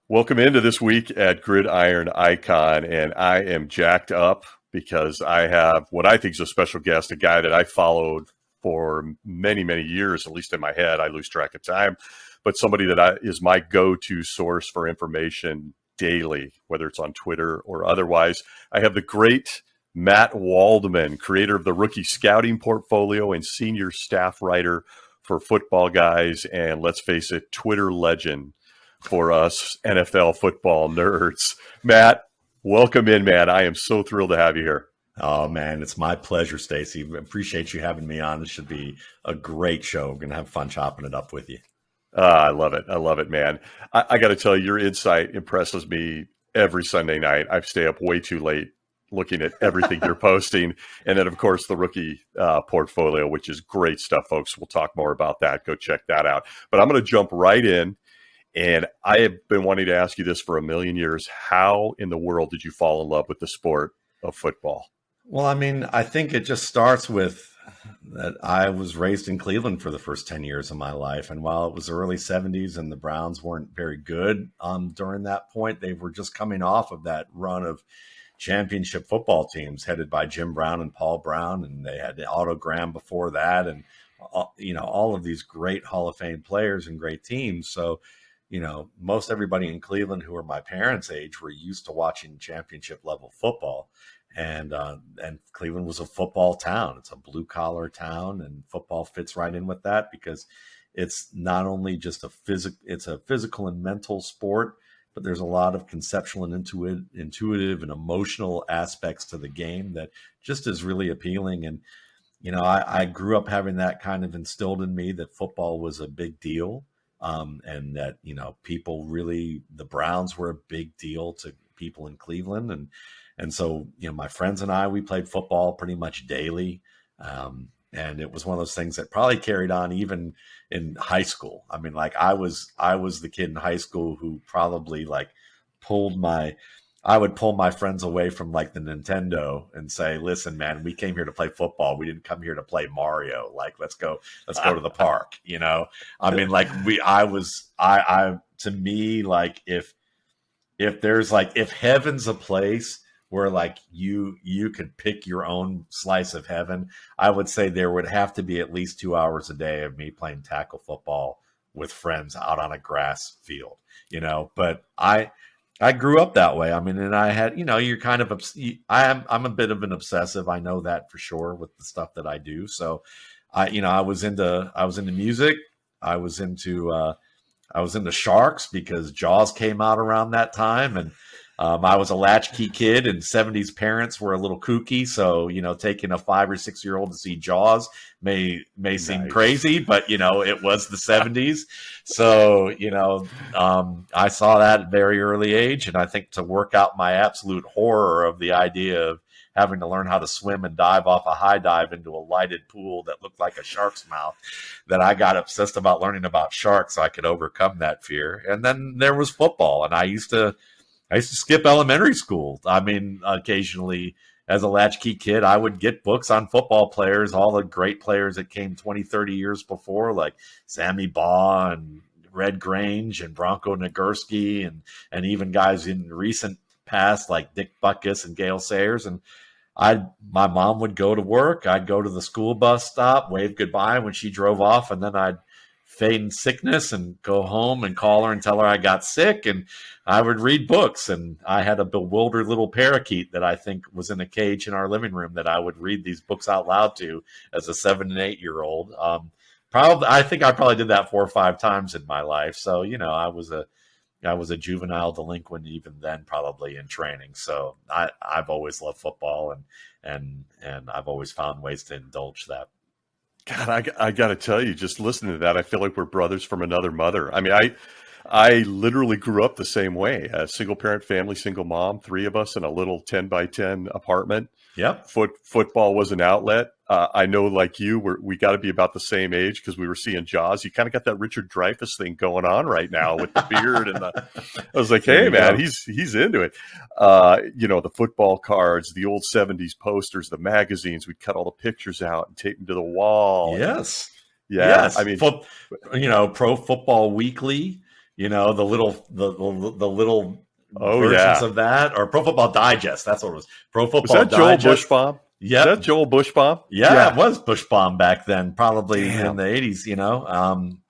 Welcome into this week at Gridiron Icon, and I am jacked up because I have what I think is a special guest, a guy that I followed for many, many years, at least in my head. I lose track of time, but somebody that is my go-to source for information daily, whether it's on Twitter or otherwise. I have the great Matt Waldman, creator of the Rookie Scouting Portfolio and senior staff writer for Footballguys, and let's face it, Twitter legend for us NFL football nerds. Matt, welcome in, man. I am so thrilled to have you here. Oh, man, it's my pleasure, Stacy. Appreciate you having me on. This should be a great show. We're going to have fun chopping it up with you. I love it. I love it, man. I got to tell you, your insight impresses me every Sunday night. I stay up way too late looking at everything you're posting. And then, of course, the rookie portfolio, which is great stuff, folks. We'll talk more about that. Go check that out. But I'm going to jump right in. And I have been wanting to ask you this for a million years. How in the world did you fall in love with the sport of football? Well, I mean, I think it just starts with that I was raised in Cleveland for the first 10 years of my life. And while it was the early 70s and the Browns weren't very good during that point, they were just coming off of that run of championship football teams headed by Jim Brown and Paul Brown. And they had Otto Graham before that. And, all of these great Hall of Fame players and great teams. So, most everybody in Cleveland who are my parents' age were used to watching championship level football. And Cleveland was a football town. It's a blue collar town, and football fits right in with that because it's not only just it's a physical and mental sport, but there's a lot of conceptual and intuitive and emotional aspects to the game that just is really appealing. And, I grew up having that kind of instilled in me that football was a big deal. And that, people really, the Browns were a big deal to people in Cleveland. And so, my friends and I, we played football pretty much daily. And it was one of those things that probably carried on even in high school. I mean, like I was the kid in high school who probably I would pull my friends away from like the Nintendo and say, listen, man, we came here to play football. We didn't come here to play Mario. Like, let's go to the park. I mean, like to me, like if heaven's a place where like you could pick your own slice of heaven, I would say there would have to be at least 2 hours a day of me playing tackle football with friends out on a grass field, but I grew up that way. I mean, and I had, you're kind of, I'm a bit of an obsessive. I know that for sure with the stuff that I do. So I was into music. I was into Sharks because Jaws came out around that time. And I was a latchkey kid, and 70s parents were a little kooky. So, taking a 5 or 6 year old to see Jaws may seem crazy, but, it was the 70s. So, I saw that at a very early age. And I think to work out my absolute horror of the idea of having to learn how to swim and dive off a high dive into a lighted pool that looked like a shark's mouth, that I got obsessed about learning about sharks so I could overcome that fear. And then there was football, and I used to skip elementary school. I mean, occasionally as a latchkey kid, I would get books on football players, all the great players that came 20, 30 years before, like Sammy Baugh and Red Grange and Bronco Nagurski, and even guys in recent past like Dick Butkus and Gale Sayers. And my mom would go to work. I'd go to the school bus stop, wave goodbye when she drove off, and then I'd feign sickness and go home and call her and tell her I got sick, and I would read books. And I had a bewildered little parakeet that I think was in a cage in our living room that I would read these books out loud to as a 7 and 8 year old. I think I probably did that 4 or 5 times in my life. So, I was a juvenile delinquent even then, probably in training. So I've always loved football, and I've always found ways to indulge that. God, I got to tell you, just listening to that, I feel like we're brothers from another mother. I mean, I literally grew up the same way. A single parent family, single mom, 3 of us in a little 10 by 10 apartment. Yep. Football was an outlet. I know, like you, we got to be about the same age because we were seeing Jaws. You kind of got that Richard Dreyfuss thing going on right now with the beard and I was like, hey man, he's into it. The football cards, the old 70s posters, the magazines. We'd cut all the pictures out and tape them to the wall. Yes. Yeah. Yes. I mean, Pro Football Weekly. the little Oh versions yeah. of that, or Pro Football Digest. That's what it was. Pro Was Football that Joel Digest. Bushbaum? Was Yep. that Joel Bushbaum? Yeah, it was Bushbaum back then, probably Damn. in the 80s,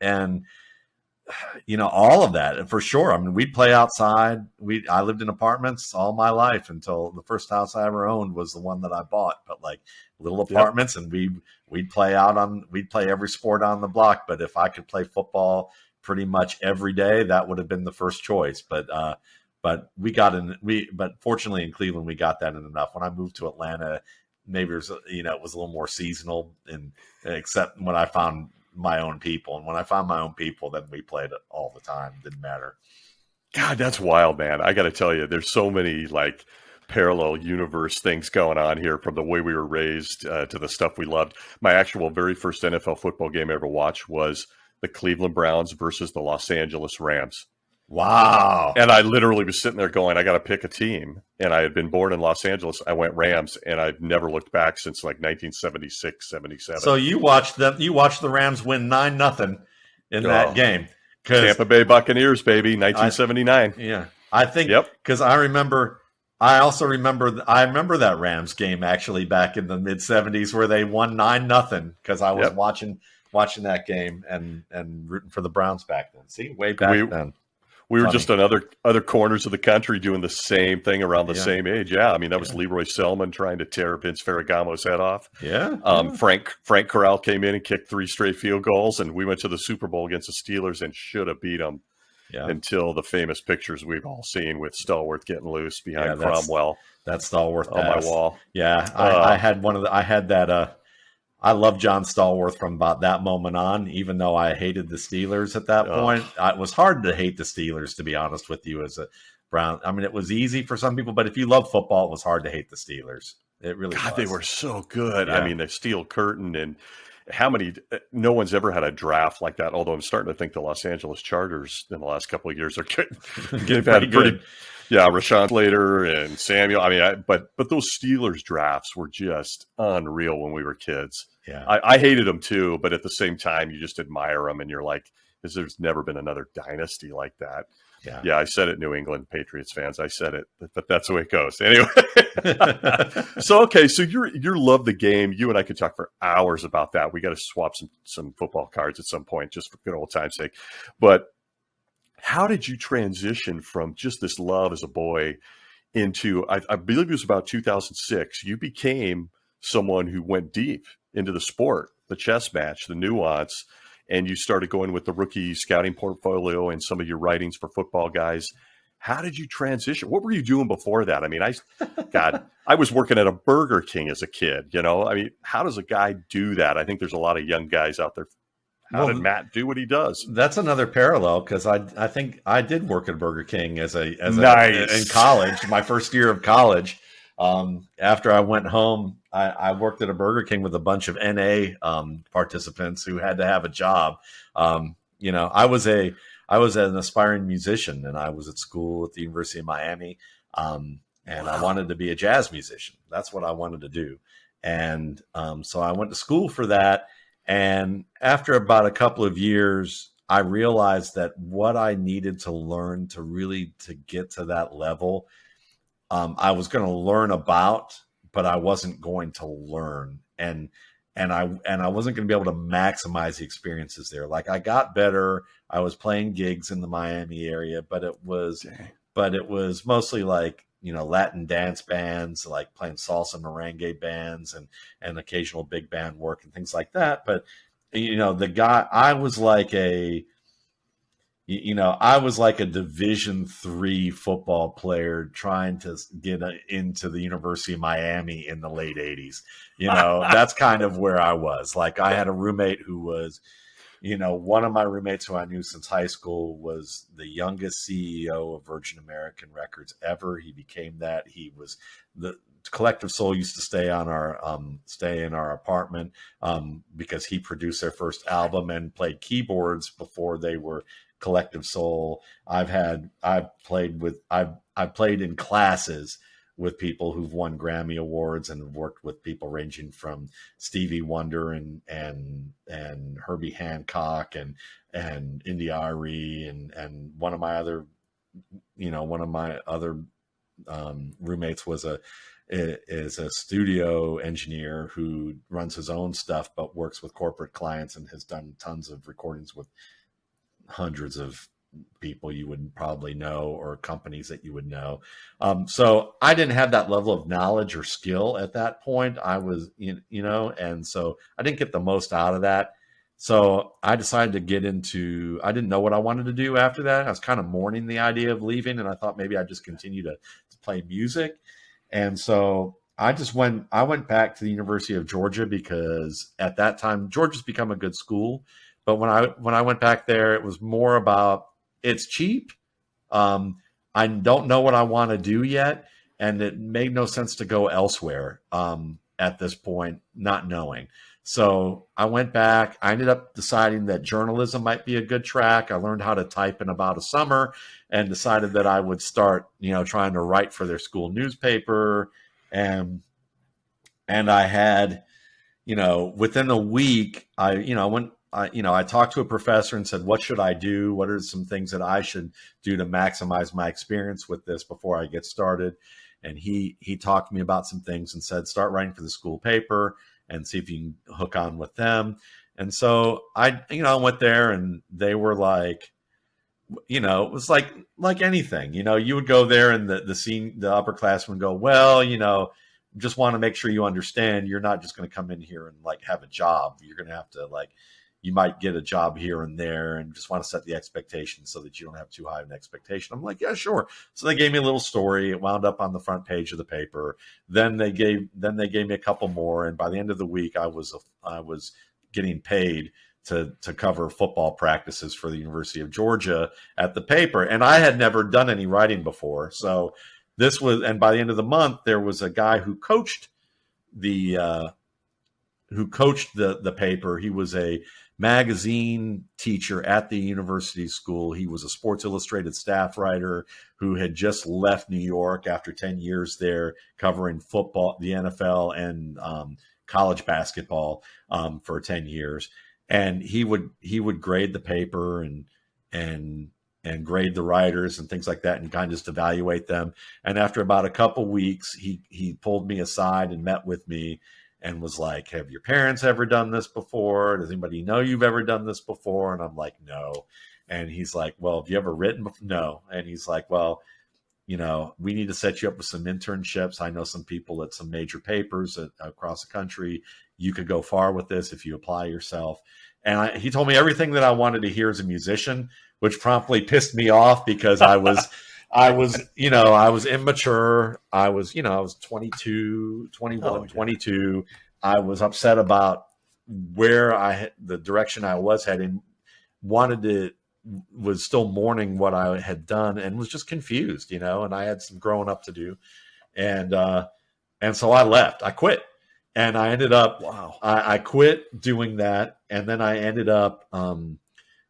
and all of that for sure. I mean, we'd play outside. I lived in apartments all my life until the first house I ever owned was the one that I bought. But like little apartments, and we'd play every sport on the block. But if I could play football pretty much every day, that would have been the first choice. But fortunately in Cleveland we got that in enough. When I moved to Atlanta, maybe it was a little more seasonal, and except when I found my own people. And when I found my own people, then we played it all the time. Didn't matter. God, that's wild, man. I got to tell you, there's so many like parallel universe things going on here, from the way we were raised to the stuff we loved. My actual very first NFL football game I ever watched was the Cleveland Browns versus the Los Angeles Rams. Wow. And I literally was sitting there going, I got to pick a team. And I had been born in Los Angeles. I went Rams, and I've never looked back since like 1976, 77. So you watched the Rams win 9-0 in that game. Tampa Bay Buccaneers, baby, 1979. I think because I remember that Rams game actually back in the mid 70s where they won 9-0 because I was watching that game and rooting for the Browns back then. See, way back then. We were just on other corners of the country doing the same thing around the same age. Yeah, I mean, that was Leroy Selman trying to tear Vince Ferragamo's head off. Frank Corral came in and kicked 3 straight field goals, and we went to the Super Bowl against the Steelers and should have beat them until the famous pictures we've all seen with Stallworth getting loose behind Cromwell. That's Stallworth on my wall. Yeah, I had that. I loved John Stallworth from about that moment on, even though I hated the Steelers at that point. It was hard to hate the Steelers, to be honest with you, as a Brown. I mean, it was easy for some people, but if you love football, it was hard to hate the Steelers. It really was. They were so good. Yeah. I mean, the Steel Curtain, and no one's ever had a draft like that, although I'm starting to think the Los Angeles Chargers in the last couple of years are good. They've had a pretty Rashawn Slater and Samuel. I mean, but those Steelers drafts were just unreal when we were kids. Yeah, I hated them too, but at the same time, you just admire them, and you're like, there's never been another dynasty like that. Yeah, I said it, New England Patriots fans. I said it, but that's the way it goes. Anyway, so you love the game. You and I could talk for hours about that. We got to swap some football cards at some point, just for good old time's sake. But how did you transition from just this love as a boy into, I believe it was about 2006, you became someone who went deep into the sport, the chess match, the nuance, and you started going with the rookie scouting portfolio and some of your writings for Footballguys. How did you transition? What were you doing before that? I mean, I was working at a Burger King as a kid, I mean, how does a guy do that? I think there's a lot of young guys out there. How did Matt do what he does? That's another parallel, because I think I did work at Burger King in college, my first year of college. After I went home, I worked at a Burger King with a bunch of NA participants who had to have a job. I was an aspiring musician, and I was at school at the University of Miami, and I wanted to be a jazz musician. That's what I wanted to do, and so I went to school for that. And after about a couple of years, I realized that what I needed to learn to get to that level, I was going to learn about, but I wasn't going to learn. And I wasn't going to be able to maximize the experiences there. Like, I got better. I was playing gigs in the Miami area, but it was mostly like, Latin dance bands, like playing salsa merengue bands and occasional big band work and things like that. But, I was like a Division III football player trying to get into the University of Miami in the late 80s. That's kind of where I was. Like, I had a roommate who was, one of my roommates who I knew since high school was the youngest CEO of Virgin American Records ever. He became that. He was the Collective Soul used to stay in our apartment because he produced their first album and played keyboards before they were Collective Soul. I've played in classes with people who've won Grammy Awards and have worked with people ranging from Stevie Wonder and Herbie Hancock and India.Arie and one of my other roommates is a studio engineer who runs his own stuff but works with corporate clients and has done tons of recordings with hundreds of people you would probably know or companies that you would know. So I didn't have that level of knowledge or skill at that point. I was, and so I didn't get the most out of that. So I decided to get into, I didn't know what I wanted to do after that. I was kind of mourning the idea of leaving, and I thought maybe I'd just continue to play music. And so I went back to the University of Georgia because at that time, Georgia's become a good school. But when I went back there, it was more about, it's cheap. I don't know what I want to do yet. And it made no sense to go elsewhere at this point, not knowing. So I went back. I ended up deciding that journalism might be a good track. I learned how to type in about a summer and decided that I would start, trying to write for their school newspaper. And I had, within a week, I talked to a professor and said, what should I do? What are some things that I should do to maximize my experience with this before I get started? And he talked to me about some things and said, start writing for the school paper and see if you can hook on with them. And so I went there, and they were like, it was like anything, you would go there and the upperclassmen would go, well, just want to make sure you understand you're not just going to come in here and like have a job. You're going to have to you might get a job here and there, and just want to set the expectations so that you don't have too high of an expectation. I'm like, yeah, sure. So they gave me a little story. It wound up on the front page of the paper. Then they gave me a couple more. And by the end of the week, I was getting paid to cover football practices for the University of Georgia at the paper. And I had never done any writing before. So and by the end of the month, there was a guy who coached the paper. He was a magazine teacher at the university school. He was a Sports Illustrated staff writer who had just left New York after 10 years there covering football, the NFL, and college basketball for 10 years. And he would grade the paper and grade the writers and things like that, and kind of just evaluate them. And after about a couple weeks, he pulled me aside and met with me and was like, have your parents ever done this before? Does anybody know you've ever done this before? And I'm like, no. And he's like, well, have you ever written before? No. And he's like, well, we need to set you up with some internships. I know some people at some major papers across the country. You could go far with this if you apply yourself. And he told me everything that I wanted to hear as a musician, which promptly pissed me off because I was immature. I was 22, 21, 22. I was upset about the direction I was heading, was still mourning what I had done, and was just confused, and I had some growing up to do. And so I left. I quit. And I ended up, I quit doing that. And then I ended up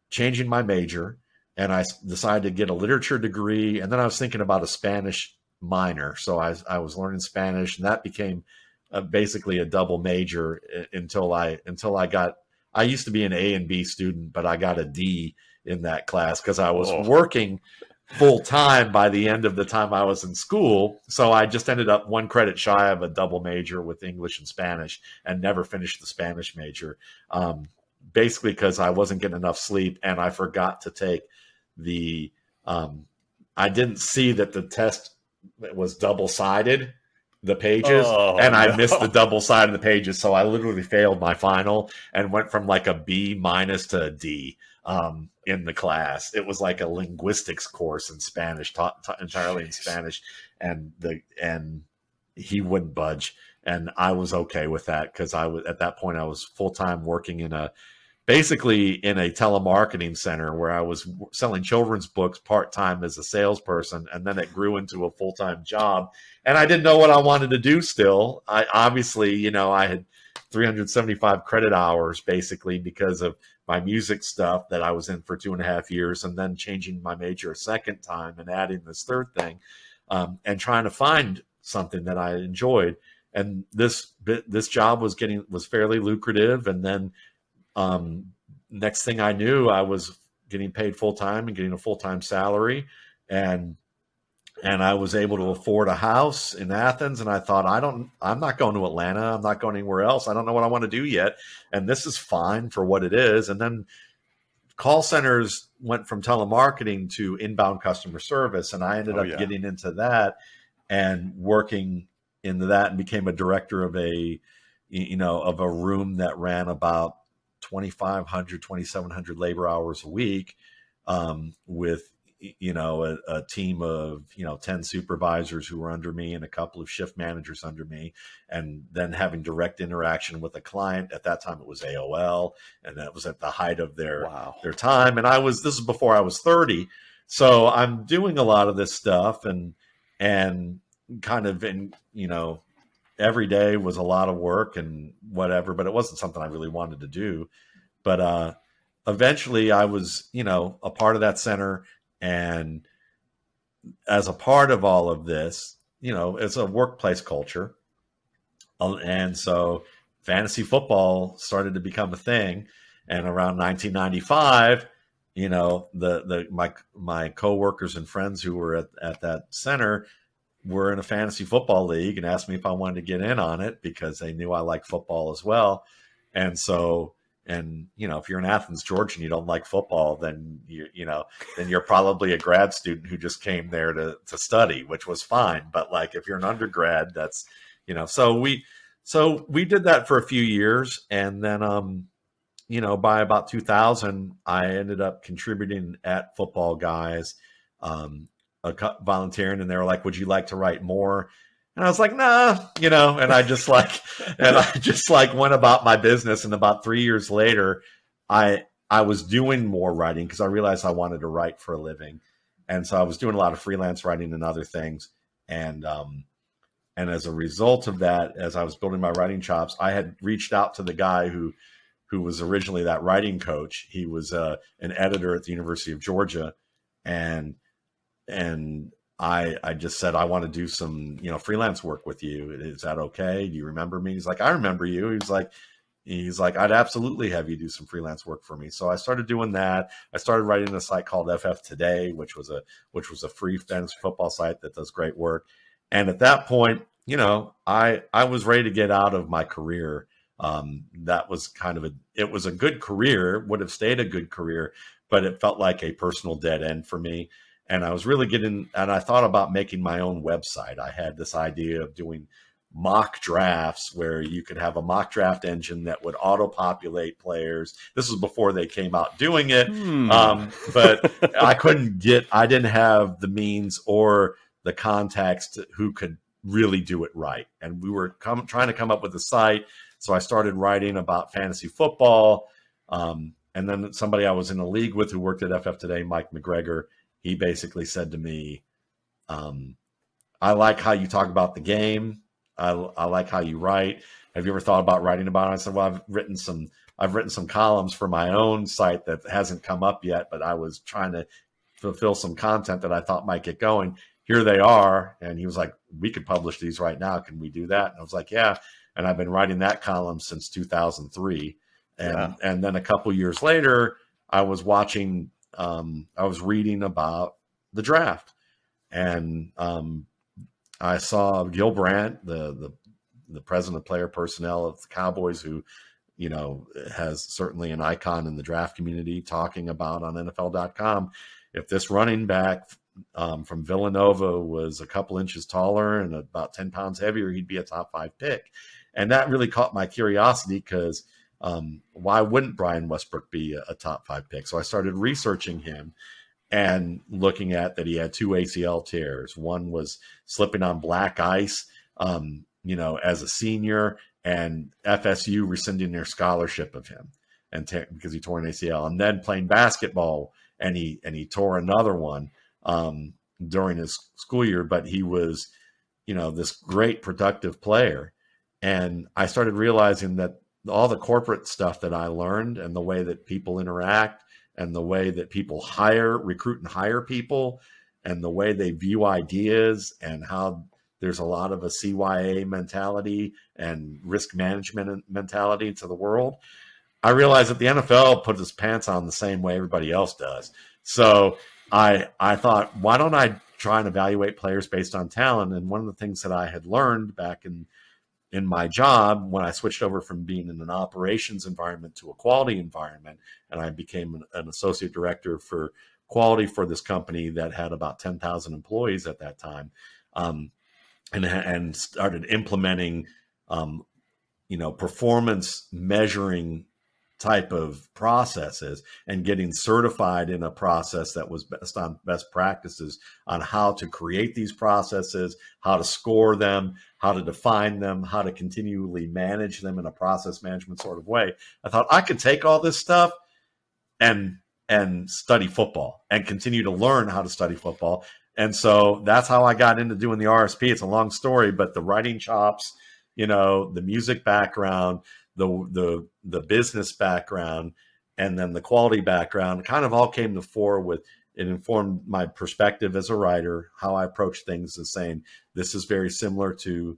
changing my major, and I decided to get a literature degree. And then I was thinking about a Spanish minor. So I was learning Spanish, and that became basically a double major until I used to be an A and B student, but I got a D in that class because I was working full time by the end of the time I was in school. So I just ended up one credit shy of a double major with English and Spanish, and never finished the Spanish major. Basically because I wasn't getting enough sleep, and I forgot to take I didn't see that the test was double-sided, the pages, and I missed the double side of the pages. So I literally failed my final and went from like a B minus to a D in the class. It was like a linguistics course in Spanish, taught entirely in Spanish, and he wouldn't budge. And I was okay with that because at that point I was full-time working basically in a telemarketing center where I was selling children's books part-time as a salesperson. And then it grew into a full-time job, and I didn't know what I wanted to do still. I obviously, I had 375 credit hours basically because of my music stuff that I was in for 2.5 years, and then changing my major a second time and adding this third thing, and trying to find something that I enjoyed. And this job was fairly lucrative. And then next thing I knew, I was getting paid full time and getting a full time salary, and I was able to afford a house in Athens. And I thought, I'm not going to Atlanta. I'm not going anywhere else. I don't know what I want to do yet. And this is fine for what it is. And then call centers went from telemarketing to inbound customer service. And I ended up getting into that and working into that, and became a director of a room that ran about 2,500, 2,700 labor hours a week, with a team of 10 supervisors who were under me and a couple of shift managers under me, and then having direct interaction with a client. At that time it was AOL, and that was at the height of their time. And this is before I was 30. So I'm doing a lot of this stuff, and kind of every day was a lot of work and whatever, but it wasn't something I really wanted to do. But eventually I was, a part of that center. And as a part of all of this, it's a workplace culture. And so fantasy football started to become a thing. And around 1995, my coworkers and friends who were at that center were in a fantasy football league and asked me if I wanted to get in on it, because they knew I liked football as well. And so, if you're in Athens, Georgia, and you don't like football, then then you're probably a grad student who just came there to study, which was fine. But like, if you're an undergrad, that's, so we did that for a few years. And then, by about 2000, I ended up contributing at Footballguys, volunteering, and they were like, would you like to write more? And I was like, nah, and I just went about my business. And about 3 years later, I was doing more writing, because I realized I wanted to write for a living. And so I was doing a lot of freelance writing and other things. And as a result of that, as I was building my writing chops, I had reached out to the guy who was originally that writing coach. He was an editor at the University of Georgia. And I just said, I want to do some, freelance work with you. Is that okay? Do you remember me? He's like, I remember you. He's like, I'd absolutely have you do some freelance work for me. So I started doing that. I started writing a site called FF Today, which was a free fantasy football site that does great work. And at that point, I was ready to get out of my career. That was it was a good career, would have stayed a good career, but it felt like a personal dead end for me. And I was really and I thought about making my own website. I had this idea of doing mock drafts where you could have a mock draft engine that would auto-populate players. This was before they came out doing it. But I didn't have the means or the contacts who could really do it right. And we were trying to come up with a site. So I started writing about fantasy football. And then somebody I was in a league with who worked at FF Today, Mike McGregor, he basically said to me, I like how you talk about the game. I like how you write. Have you ever thought about writing about it? I said, well, I've written some columns for my own site that hasn't come up yet, but I was trying to fulfill some content that I thought might get going. Here they are. And he was like, we could publish these right now. Can we do that? And I was like, yeah. And I've been writing that column since 2003. And then a couple years later, I was reading about the draft, and I saw Gil Brandt, the president of player personnel of the Cowboys, who, has certainly an icon in the draft community, talking about on NFL.com, if this running back from Villanova was a couple inches taller and about 10 pounds heavier, he'd be a top 5 pick. And that really caught my curiosity, because why wouldn't Brian Westbrook be a top 5 pick? So I started researching him and looking at that he had 2 ACL tears. One was slipping on black ice, as a senior, and FSU rescinding their scholarship of him because he tore an ACL, and then playing basketball, and he tore another one during his school year. But he was, this great productive player. And I started realizing that all the corporate stuff that I learned, and the way that people interact, and the way that people recruit and hire people, and the way they view ideas, and how There's a lot of a CYA mentality and risk management mentality to the world. I realized that the NFL puts its pants on the same way everybody else does. So I thought, why don't I try and evaluate players based on talent? And one of the things that I had learned back in my job when I switched over from being in an operations environment to a quality environment, and I became an associate director for quality for this company that had about 10,000 employees at that time, and started implementing, performance measuring type of processes and getting certified in a process that was based on best practices on how to create these processes, how to score them, how to define them, how to continually manage them in a process management sort of way. I thought I could take all this stuff and study football and continue to learn how to study football. And so that's how I got into doing the RSP. It's a long story, but the writing chops, the music background, the business background, and then the quality background kind of all came to fore with it. Informed my perspective as a writer, how I approach things, as saying this is very similar to,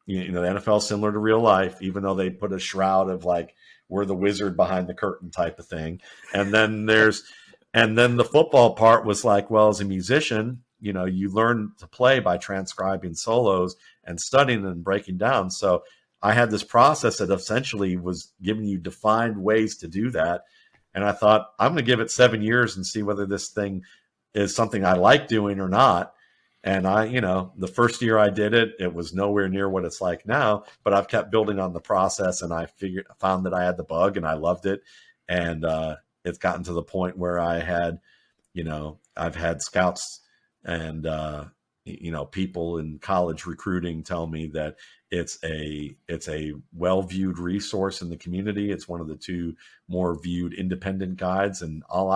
the NFL, similar to real life, even though they put a shroud of like, we're the wizard behind the curtain type of thing. And then the football part was like, well, as a musician, you learn to play by transcribing solos and studying and breaking down. So I had this process that essentially was giving you defined ways to do that. And I thought, I'm going to give it 7 years and see whether this thing is something I like doing or not. And the first year I did it, it was nowhere near what it's like now, but I've kept building on the process, and I found that I had the bug and I loved it. And it's gotten to the point where I had, I've had scouts and, people in college recruiting tell me that it's a well-viewed resource in the community. It's one of the 2 more viewed independent guides. And all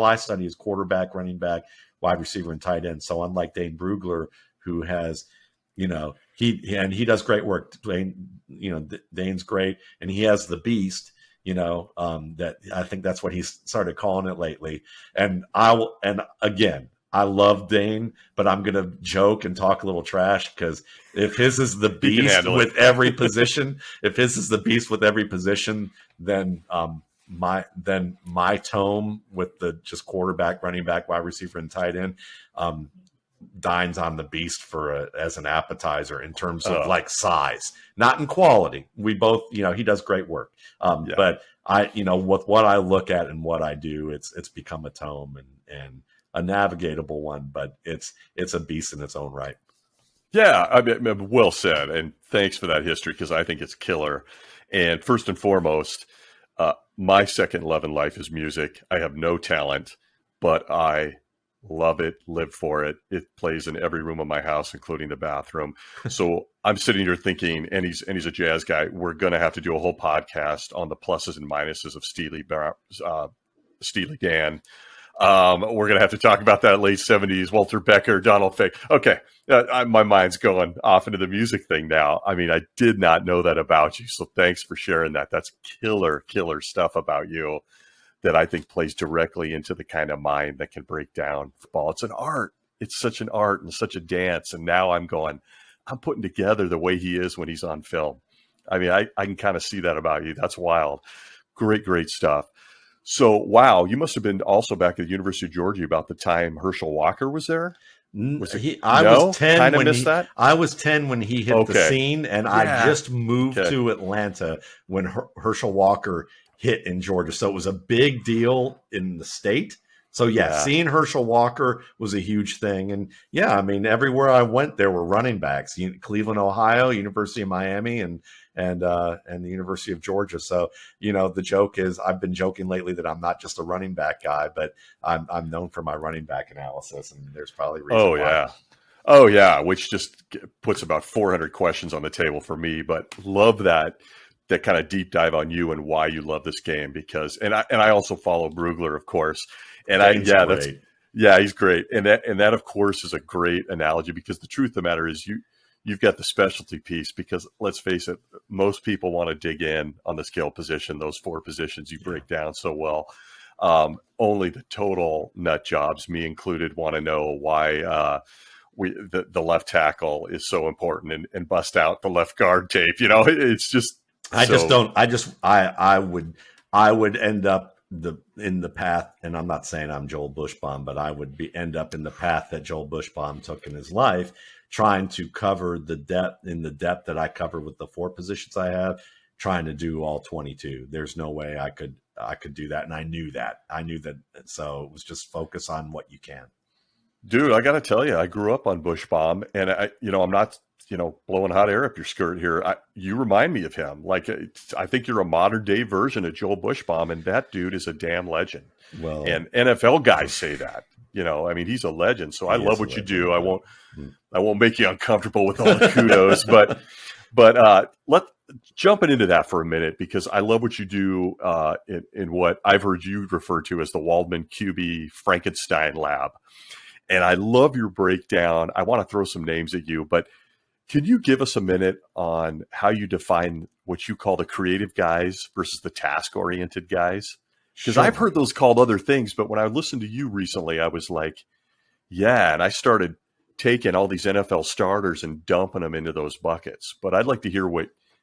I study is quarterback, running back, wide receiver, and tight end. So unlike Dane Brugler, who has, he does great work. Dane's great, and he has the beast, that I think that's what he's started calling it lately. And again, I love Dane, but I'm going to joke and talk a little trash because if his is the beast with every position, then my tome with the just quarterback, running back, wide receiver, and tight end dines on the beast as an appetizer in terms of like size, not in quality. We both, he does great work. But with what I look at and what I do, it's become a tome and a navigatable one, but it's a beast in its own right. Yeah, I mean, well said, and thanks for that history because I think it's killer. And first and foremost, my second love in life is music. I have no talent, but I love it, live for it. It plays in every room of my house, including the bathroom. So I'm sitting here thinking, and he's a jazz guy. We're going to have to do a whole podcast on the pluses and minuses of Steely Dan. We're going to have to talk about that late 70s, Walter Becker, Donald Fagen. Okay, my mind's going off into the music thing now. I mean, I did not know that about you, so thanks for sharing that. That's killer stuff about you that I think plays directly into the kind of mind that can break down football. It's an art. It's such an art and such a dance. And now I'm putting together the way he is when he's on film. I mean, I can kind of see that about you. That's wild. Great stuff. So, wow, you must have been also back at the University of Georgia about the time Herschel Walker was there. I was 10 when that? I was 10 when he hit the scene, and I just moved to Atlanta when Herschel Walker hit in Georgia. So it was a big deal in the state. So seeing Herschel Walker was a huge thing. And I mean, everywhere I went, there were running backs. Cleveland, Ohio, University of Miami, and the University of Georgia. So, the joke is I've been joking lately that I'm not just a running back guy, but I'm known for my running back analysis, and there's probably a reason why. Oh yeah, which just puts about 400 questions on the table for me, but love that kind of deep dive on you and why you love this game because I also follow Brugler, of course. And he's great. And that of course is a great analogy because the truth of the matter is you've got the specialty piece because let's face it, most people want to dig in on the skill position, those 4 positions you break down so well. Only the total nut jobs, me included, want to know the left tackle is so important, and bust out the left guard tape. It's just. I would end up in the path, and I'm not saying I'm Joel Bushbaum, but I would end up in the path that Joel Bushbaum took in his life, trying to cover the depth that I cover with the 4 positions I have, trying to do all 22. There's no way I could do that. And I knew that. So it was just focus on what you can. Dude, I got to tell you, I grew up on Bushbaum, and I'm not, blowing hot air up your skirt here. You remind me of him. Like, I think you're a modern day version of Joel Bushbaum, and that dude is a damn legend. Well, and NFL guys say that, he's a legend. So I love what you do. I won't make you uncomfortable with all the kudos, but let's jumping into that for a minute, because I love what you do in what I've heard you refer to as the Waldman QB Frankenstein Lab. And I love your breakdown. I want to throw some names at you, but can you give us a minute on how you define what you call the creative guys versus the task-oriented guys? Because I've heard those called other things, but when I listened to you recently, I was like, yeah, and I started taking all these NFL starters and dumping them into those buckets. But I'd like to hear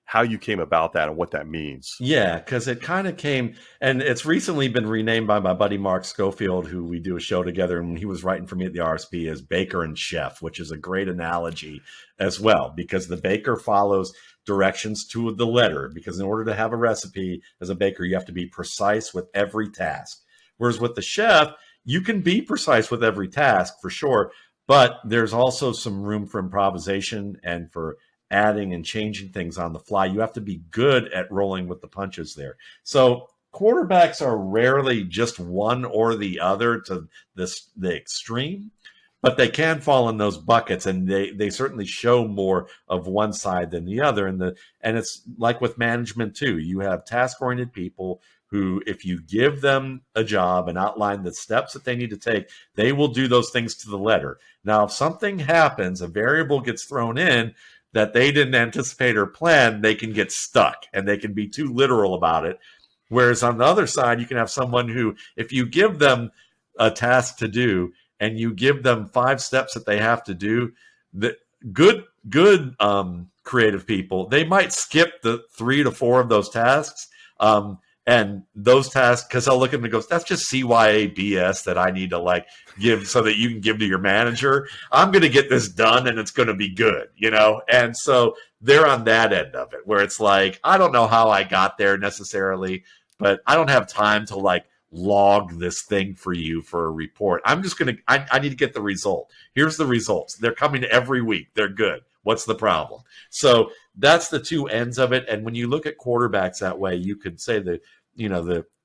how you came about that and what that means. Yeah, because it kind of came, and it's recently been renamed by my buddy Mark Schofield, who we do a show together, and he was writing for me at the RSP as Baker and Chef, which is a great analogy as well, because the baker follows directions to the letter, because in order to have a recipe as a baker, you have to be precise with every task. Whereas with the chef, you can be precise with every task for sure, but there's also some room for improvisation and for adding and changing things on the fly. You have to be good at rolling with the punches there. So quarterbacks are rarely just one or the other to the extreme, but they can fall in those buckets, and they certainly show more of one side than the other. And it's like with management too. You have task-oriented people who, if you give them a job and outline the steps that they need to take, they will do those things to the letter. Now, if something happens, a variable gets thrown in that they didn't anticipate or plan, they can get stuck and they can be too literal about it. Whereas on the other side, you can have someone who, if you give them a task to do and you give them 5 steps that they have to do, the good creative people, they might skip the 3 to 4 of those tasks. And those tasks, because they'll look at them and go, that's just CYA BS that I need to give so that you can give to your manager. I'm going to get this done and it's going to be good, And so they're on that end of it, where it's like, I don't know how I got there necessarily, but I don't have time to log this thing for you for a report. I'm just going to, I need to get the result. Here's the results. They're coming every week. They're good. What's the problem? So that's the two ends of it. And when you look at quarterbacks that way, you could say that,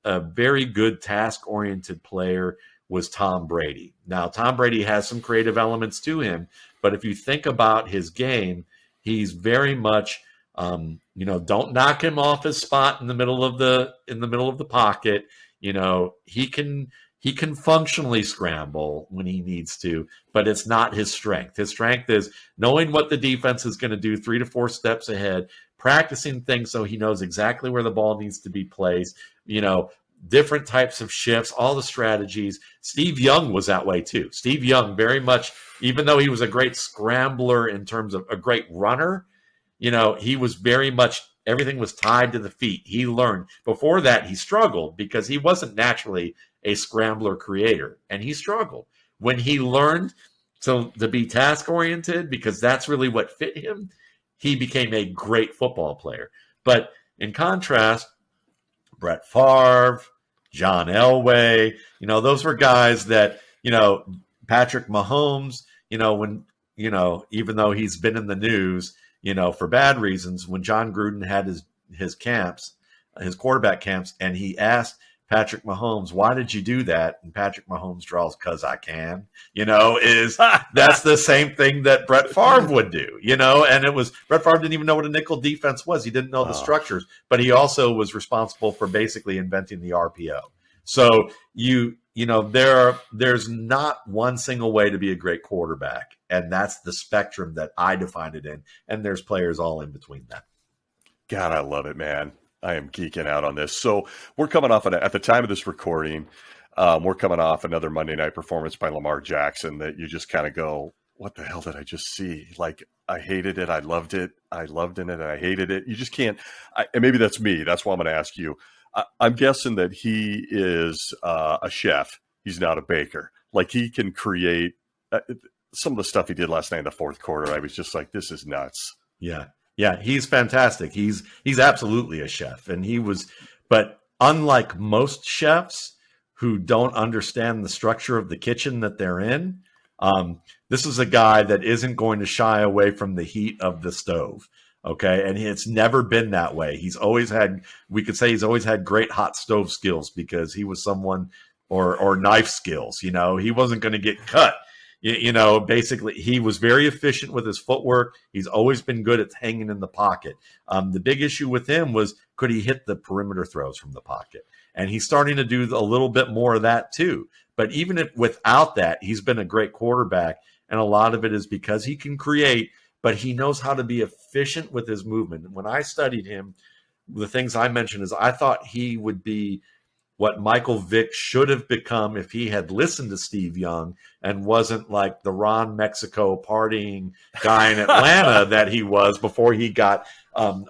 a very good task-oriented player was Tom Brady. Now, Tom Brady has some creative elements to him, but if you think about his game, he's very much, don't knock him off his spot in the middle of the pocket. He can functionally scramble when he needs to, but it's not his strength. His strength is knowing what the defense is going to do 3 to 4 steps ahead, practicing things so he knows exactly where the ball needs to be placed, different types of shifts, all the strategies. Steve Young was that way too. Steve Young very much, even though he was a great scrambler in terms of a great runner, he was very much, everything was tied to the feet. He learned. Before that, he struggled because he wasn't naturally a scrambler creator, and he struggled. When he learned to be task-oriented, because that's really what fit him, he became a great football player. But in contrast, Brett Favre, John Elway, those were guys that, Patrick Mahomes, when, even though he's been in the news, for bad reasons, when John Gruden had his camps, his quarterback camps, and he asked Patrick Mahomes, why did you do that? And Patrick Mahomes draws, because I can, that's the same thing that Brett Favre would do, and it was, Brett Favre didn't even know what a nickel defense was. He didn't know the structures, but he also was responsible for basically inventing the RPO. So there's not one single way to be a great quarterback. And that's the spectrum that I define it in. And there's players all in between that. God, I love it, man. I am geeking out on this. So we're coming off at the time of this recording, we're coming off another Monday night performance by Lamar Jackson that you just kind of go, what the hell did I just see? Like, I hated it. I loved it. I loved in it. And I hated it. You just can't. And maybe that's me. That's why I'm going to ask you. I'm guessing that he is a chef. He's not a baker. Like, he can create some of the stuff he did last night in the fourth quarter. I was just like, this is nuts. Yeah. Yeah. He's fantastic. He's absolutely a chef. And but unlike most chefs who don't understand the structure of the kitchen that they're in, this is a guy that isn't going to shy away from the heat of the stove. Okay. And it's never been that way. We could say he's always had great hot stove skills because he was someone, or knife skills, he wasn't going to get cut. Basically he was very efficient with his footwork. He's always been good at hanging in the pocket. The big issue with him was, could he hit the perimeter throws from the pocket? And he's starting to do a little bit more of that too. But even without that, he's been a great quarterback. And a lot of it is because he can create, but he knows how to be efficient with his movement. When I studied him, the things I mentioned is I thought he would be what Michael Vick should have become if he had listened to Steve Young and wasn't like the Ron Mexico partying guy in Atlanta that he was before he got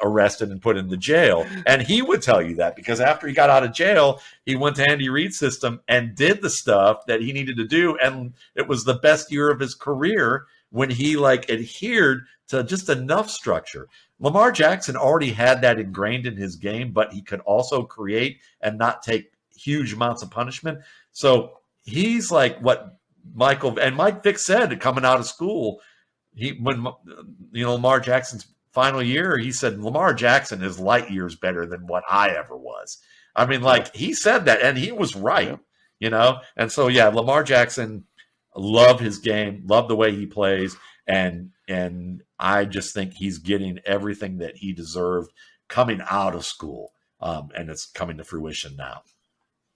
arrested and put into jail. And he would tell you that because after he got out of jail, he went to Andy Reid's system and did the stuff that he needed to do. And it was the best year of his career when he adhered to just enough structure. Lamar Jackson already had that ingrained in his game, but he could also create and not take huge amounts of punishment. So he's like what Mike Vick said coming out of school. When Lamar Jackson's final year, he said Lamar Jackson is light years better than what I ever was. I mean, he said that, and he was right. And so Lamar Jackson, love his game, love the way he plays, and I just think he's getting everything that he deserved coming out of school, and it's coming to fruition now.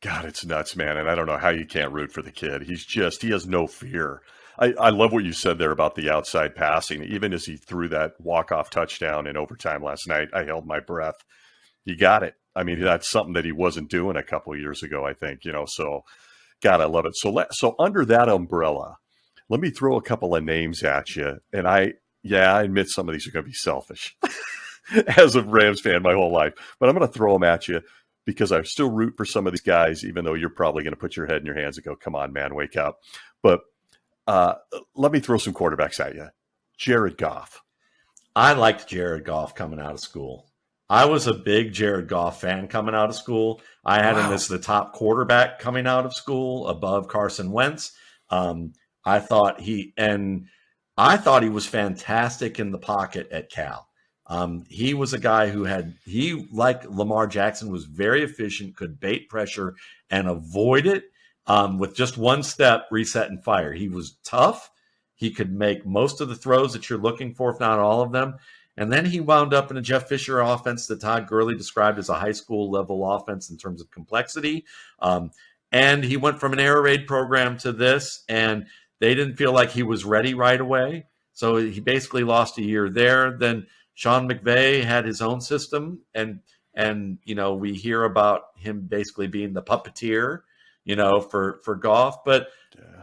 God, it's nuts, man. And I don't know how you can't root for the kid. He has no fear. I love what you said there about the outside passing. Even as he threw that walk-off touchdown in overtime last night, I held my breath. He got it. I mean, that's something that he wasn't doing a couple of years ago, I think, so God, I love it. So under that umbrella, let me throw a couple of names at you. And I admit some of these are going to be selfish as a Rams fan my whole life, but I'm going to throw them at you because I still root for some of these guys, even though you're probably going to put your head in your hands and go, come on, man, wake up. But let me throw some quarterbacks at you. Jared Goff. I liked Jared Goff coming out of school. I was a big Jared Goff fan coming out of school. I had him as the top quarterback coming out of school above Carson Wentz. I thought he was fantastic in the pocket at Cal. He was a guy who like Lamar Jackson, was very efficient, could bait pressure and avoid it with just one step, reset and fire. He was tough. He could make most of the throws that you're looking for, if not all of them. And then he wound up in a Jeff Fisher offense that Todd Gurley described as a high school level offense in terms of complexity. And he went from an air raid program to this, and they didn't feel like he was ready right away. So he basically lost a year there. Then Sean McVay had his own system, and we hear about him basically being the puppeteer, for Goff. But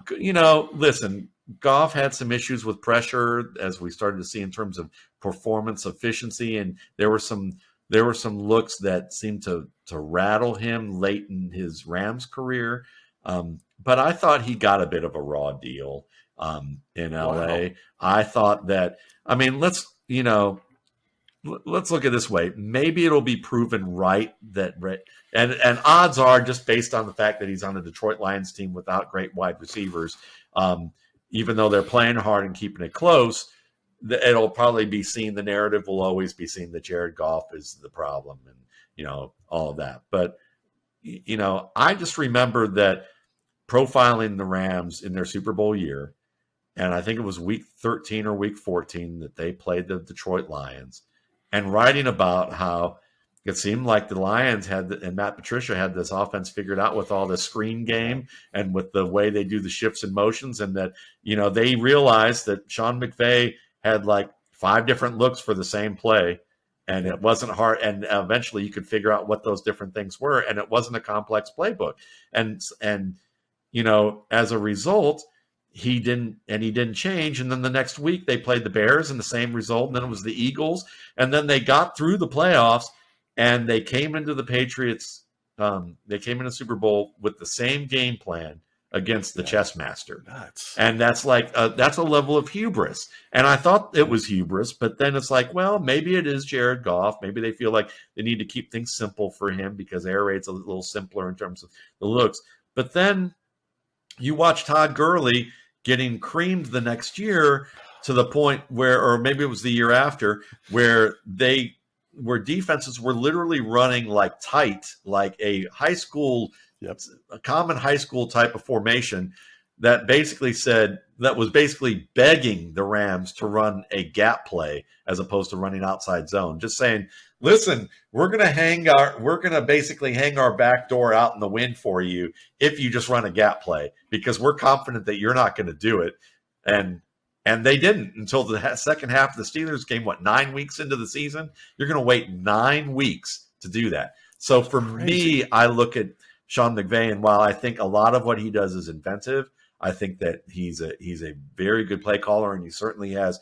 listen, Goff had some issues with pressure, as we started to see in terms of performance efficiency, and there were some looks that seemed to rattle him late in his Rams career. But I thought he got a bit of a raw deal in LA. Wow. I thought that, let's look at it this way. Maybe it'll be proven right that, and odds are, just based on the fact that he's on the Detroit Lions team without great wide receivers, even though they're playing hard and keeping it close, it'll probably be seen, the narrative will always be seen that Jared Goff is the problem and, all of that. But, I just remember that profiling the Rams in their Super Bowl year, and I think it was week 13 or week 14 that they played the Detroit Lions, and writing about how it seemed like the Lions and Matt Patricia had this offense figured out with all the screen game and with the way they do the shifts and motions, and that, they realized that Sean McVay had like 5 different looks for the same play, and it wasn't hard. And eventually you could figure out what those different things were, and it wasn't a complex playbook. And as a result, he didn't change. And then the next week they played the Bears and the same result. And then it was the Eagles. And then they got through the playoffs and they came into the Patriots. They came into the Super Bowl with the same game plan against the chess master. Nuts. And that's like, that's a level of hubris. And I thought it was hubris, but then it's like, well, maybe it is Jared Goff. Maybe they feel like they need to keep things simple for him because air raid's a little simpler in terms of the looks. But then you watch Todd Gurley getting creamed the next year to the point where, or maybe it was the year after, where defenses were literally running like tight, like a high school, a common high school type of formation that was basically begging the Rams to run a gap play as opposed to running outside zone. Just saying, listen, we're gonna basically hang our back door out in the wind for you if you just run a gap play, because we're confident that you're not going to do it. And they didn't until the second half of the Steelers game. 9 weeks into the season? You're going to wait 9 weeks to do that. So for me, I look at Sean McVay, and while I think a lot of what he does is inventive, I think that he's a very good play caller, and he certainly has,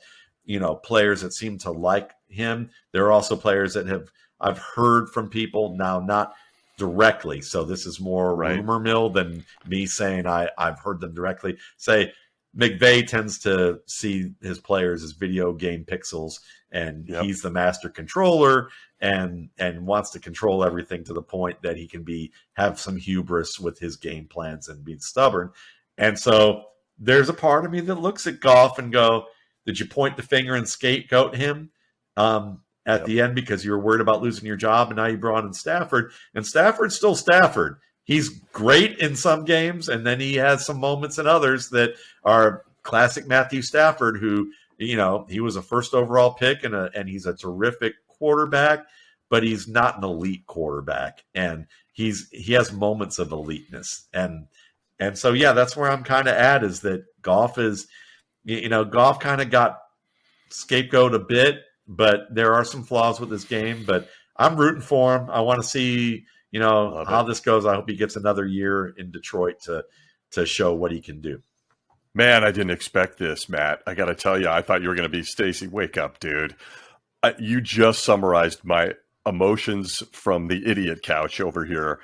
players that seem to like him. There are also players that I've heard from people, now not directly, so this is more rumor mill than me saying I've heard them directly say McVay tends to see his players as video game pixels, and he's the master controller and wants to control everything to the point that he can have some hubris with his game plans and being stubborn. And so there's a part of me that looks at Goff and go, did you point the finger and scapegoat him at the end because you were worried about losing your job, and now you brought in Stafford, and Stafford's still Stafford. He's great in some games, and then he has some moments in others that are classic Matthew Stafford, who, he was a first overall pick and he's a terrific quarterback, but he's not an elite quarterback. And he has moments of eliteness. And so, that's where I'm kind of at, is that Goff Goff kind of got scapegoat a bit, but there are some flaws with his game, but I'm rooting for him. I want to see, how this goes. I hope he gets another year in Detroit to show what he can do. Man, I didn't expect this, Matt. I got to tell you, I thought you were going to be Stacy. Wake up, dude. You just summarized my emotions from the idiot couch over here.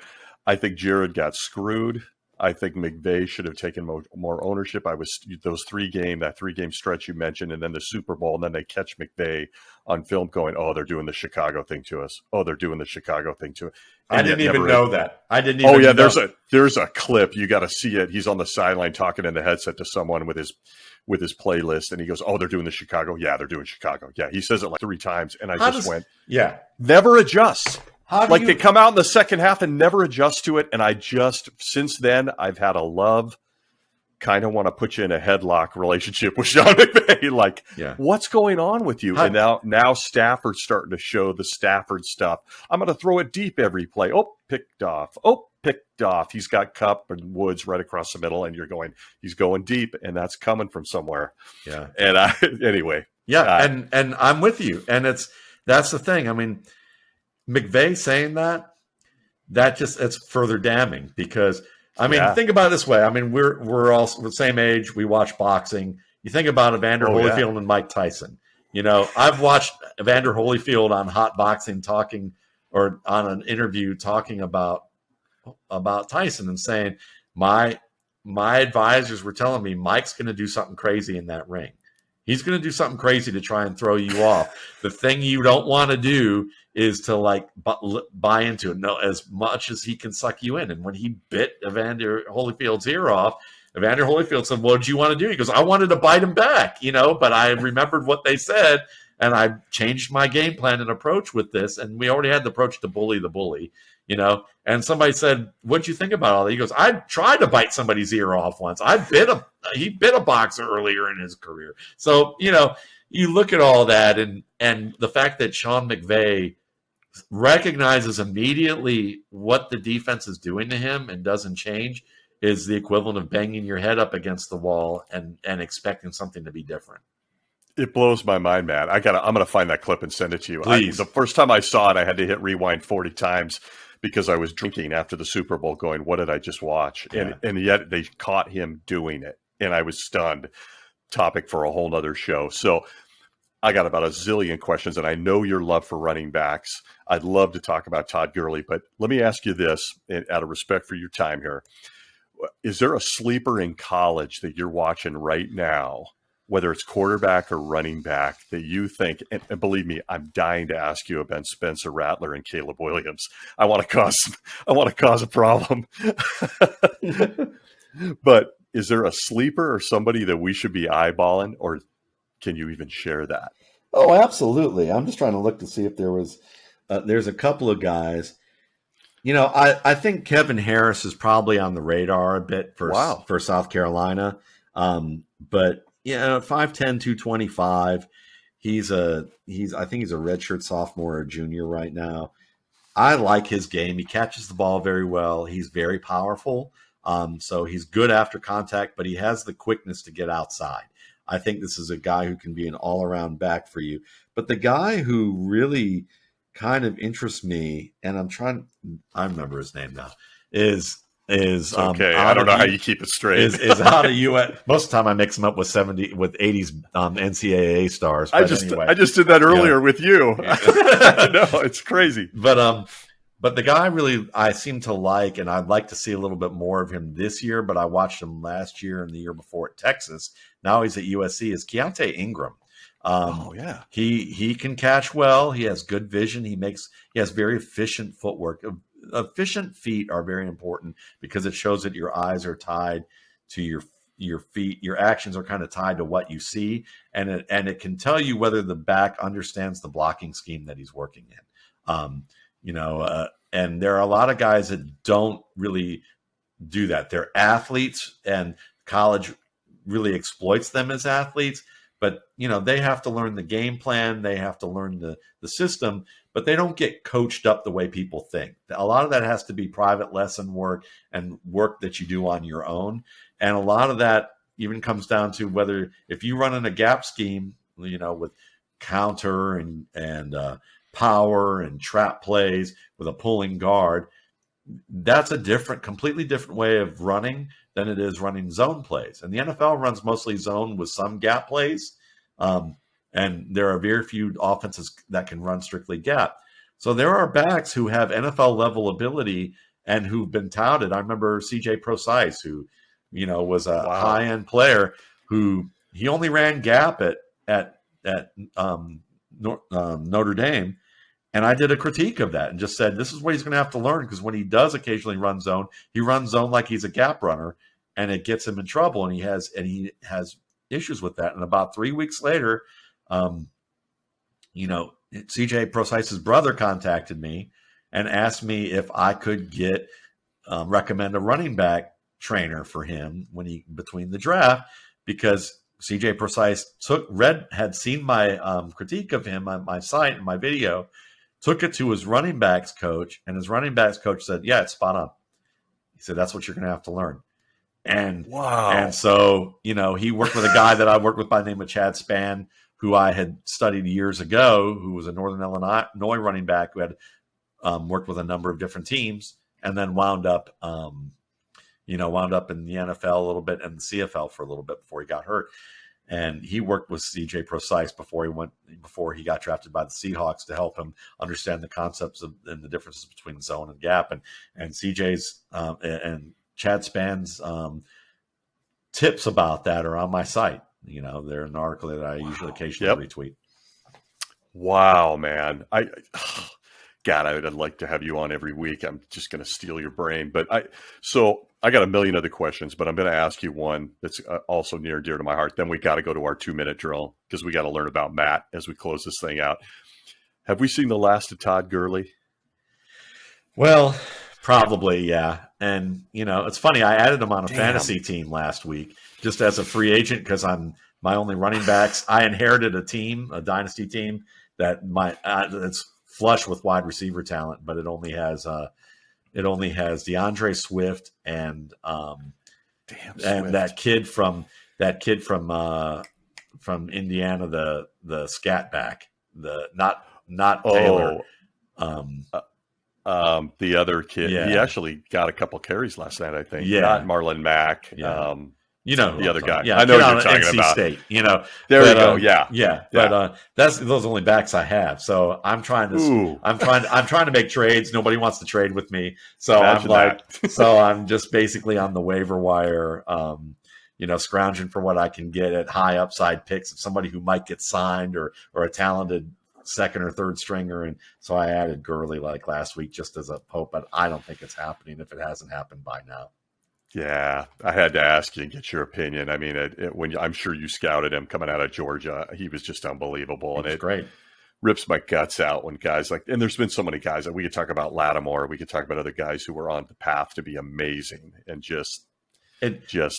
I think Jared got screwed. I think McVay should have taken more ownership. That 3-game stretch you mentioned, and then the Super Bowl, and then they catch McVay on film going, "Oh, they're doing the Chicago thing to us. Oh, they're doing the Chicago thing to us." I didn't even know that. I didn't even. Oh yeah, there's a clip. You got to see it. He's on the sideline talking in the headset to someone with his playlist, and he goes, "Oh, they're doing the Chicago. Yeah, they're doing Chicago. Yeah." He says it like 3 times, and I went, "Yeah, never adjust." They come out in the second half and never adjust to it. And since then, I've had a love, kind of want to put you in a headlock relationship with Sean McVay. What's going on with you? And now Stafford's starting to show the Stafford stuff. I'm going to throw it deep every play. Oh, picked off. Oh, picked off. He's got Kupp and Woods right across the middle, and he's going deep, and that's coming from somewhere. Yeah. And anyway. Yeah, and I'm with you. And that's the thing. I mean, McVay saying it's further damning, because think about it this way. We're all the same age. We watch boxing. You think about Evander Holyfield and Mike Tyson. I've watched Evander Holyfield on Hot Boxing talking, or on an interview talking about Tyson, and saying, my advisors were telling me Mike's going to do something crazy in that ring. He's going to do something crazy to try and throw you off. The thing you don't want to do is to buy into it. No, as much as he can suck you in. And when he bit Evander Holyfield's ear off, Evander Holyfield said, "What did you want to do?" He goes, "I wanted to bite him back, but I remembered what they said, and I changed my game plan and approach with this." And we already had the approach to bully the bully, And somebody said, "What'd you think about all that?" He goes, "I tried to bite somebody's ear off once. He bit a boxer earlier in his career." So, you look at all that, and the fact that Sean McVay recognizes immediately what the defense is doing to him and doesn't change is the equivalent of banging your head up against the wall and expecting something to be different. It blows my mind, Matt. I'm going to find that clip and send it to you. Please. The first time I saw it, I had to hit rewind 40 times because I was drinking after the Super Bowl going, what did I just watch? Yeah. And yet they caught him doing it. and I was stunned. Topic for a whole nother show. So I got about a zillion questions, and I know your love for running backs. I'd love to talk about Todd Gurley, but let me ask you this, out of respect for your time here. Is there a sleeper in college that you're watching right now, whether it's quarterback or running back, that you think, and believe me, I'm dying to ask you about Spencer Rattler and Caleb Williams. I want to cause a problem. But is there a sleeper or somebody that we should be eyeballing, or can you even share that? Oh, absolutely. I'm just trying to look to see if there's a couple of guys. I think Kevin Harris is probably on the radar a bit for South Carolina. But 5'10", 225. I think he's a redshirt sophomore or junior right now. I like his game. He catches the ball very well. He's very powerful. So he's good after contact, but he has the quickness to get outside. I think this is a guy who can be an all-around back for you. But the guy who really kind of interests me, and I remember his name now, is okay. I don't know how you keep it straight. Is out of US. Most of the time I mix him up with 80s NCAA stars. I just did that earlier with you. No, it's crazy. But the guy really I seem to like, and I'd like to see a little bit more of him this year, but I watched him last year and the year before at Texas. Now he's at USC, is Keontae Ingram. He can catch well. He has good vision. He has very efficient footwork. Efficient feet are very important because it shows that your eyes are tied to your feet. Your actions are kind of tied to what you see, and it can tell you whether the back understands the blocking scheme that he's working in. And there are a lot of guys that don't really do that. They're athletes, and college really exploits them as athletes. But, they have to learn the game plan. They have to learn the system, but they don't get coached up the way people think. A lot of that has to be private lesson work and work that you do on your own. And a lot of that even comes down to whether if you run in a gap scheme, with counter and power and trap plays with a pulling guard, that's a completely different way of running than it is running zone plays. And the NFL runs mostly zone with some gap plays. And there are very few offenses that can run strictly gap. So there are backs who have NFL level ability and who've been touted. I remember CJ Procise, who, was a high end player who he only ran gap at Notre Dame. And I did a critique of that and just said, this is what he's going to have to learn, because when he does occasionally run zone, he runs zone like he's a gap runner, and it gets him in trouble. And he has issues with that. And about 3 weeks later, CJ Prosise's brother contacted me and asked me if I could recommend a running back trainer for him between the draft, because CJ Prosise had seen my critique of him on my site and my video, took it to his running backs coach, and his running backs coach said, yeah, it's spot on. He said, that's what you're going to have to learn. And so, he worked with a guy that I worked with by the name of Chad Spann, who I had studied years ago, who was a Northern Illinois running back who had worked with a number of different teams, and then wound up in the NFL a little bit and the CFL for a little bit before he got hurt. And he worked with CJ Prosise before he got drafted by the Seahawks to help him understand the concepts and the differences between zone and gap. And CJ's and Chad Spann's tips about that are on my site. They're an article that I usually occasionally retweet. Wow, man. God, I'd like to have you on every week. I'm just going to steal your brain. But I got a million other questions, but I'm going to ask you one that's also near and dear to my heart. Then we got to go to our 2-minute drill because we got to learn about Matt as we close this thing out. Have we seen the last of Todd Gurley? Well, probably, yeah. And, it's funny. I added him on a fantasy team last week just as a free agent because I'm my only running backs. I inherited a dynasty team that it's flush with wide receiver talent, but it only has DeAndre Swift and that kid from Indiana, the scat back, not Taylor. The other kid, he actually got a couple carries last night, I think. Not Marlon Mack. You know who The I'm other talking guy. about. Yeah, I know kid who out you're of talking NC about. State, There you go. Yeah. Yeah. But that's those only backs I have. So I'm trying to make trades. Nobody wants to trade with me. So Imagine I'm just basically on the waiver wire, scrounging for what I can get at high upside picks of somebody who might get signed or a talented second or third stringer. And so I added Gurley like last week just as a hope, but I don't think it's happening if it hasn't happened by now. Yeah, I had to ask you and get your opinion. I mean, I'm sure you scouted him coming out of Georgia. He was just unbelievable, and it great. Rips my guts out when guys like. And there's been so many guys that we could talk about Lattimore. We could talk about other guys who were on the path to be amazing and just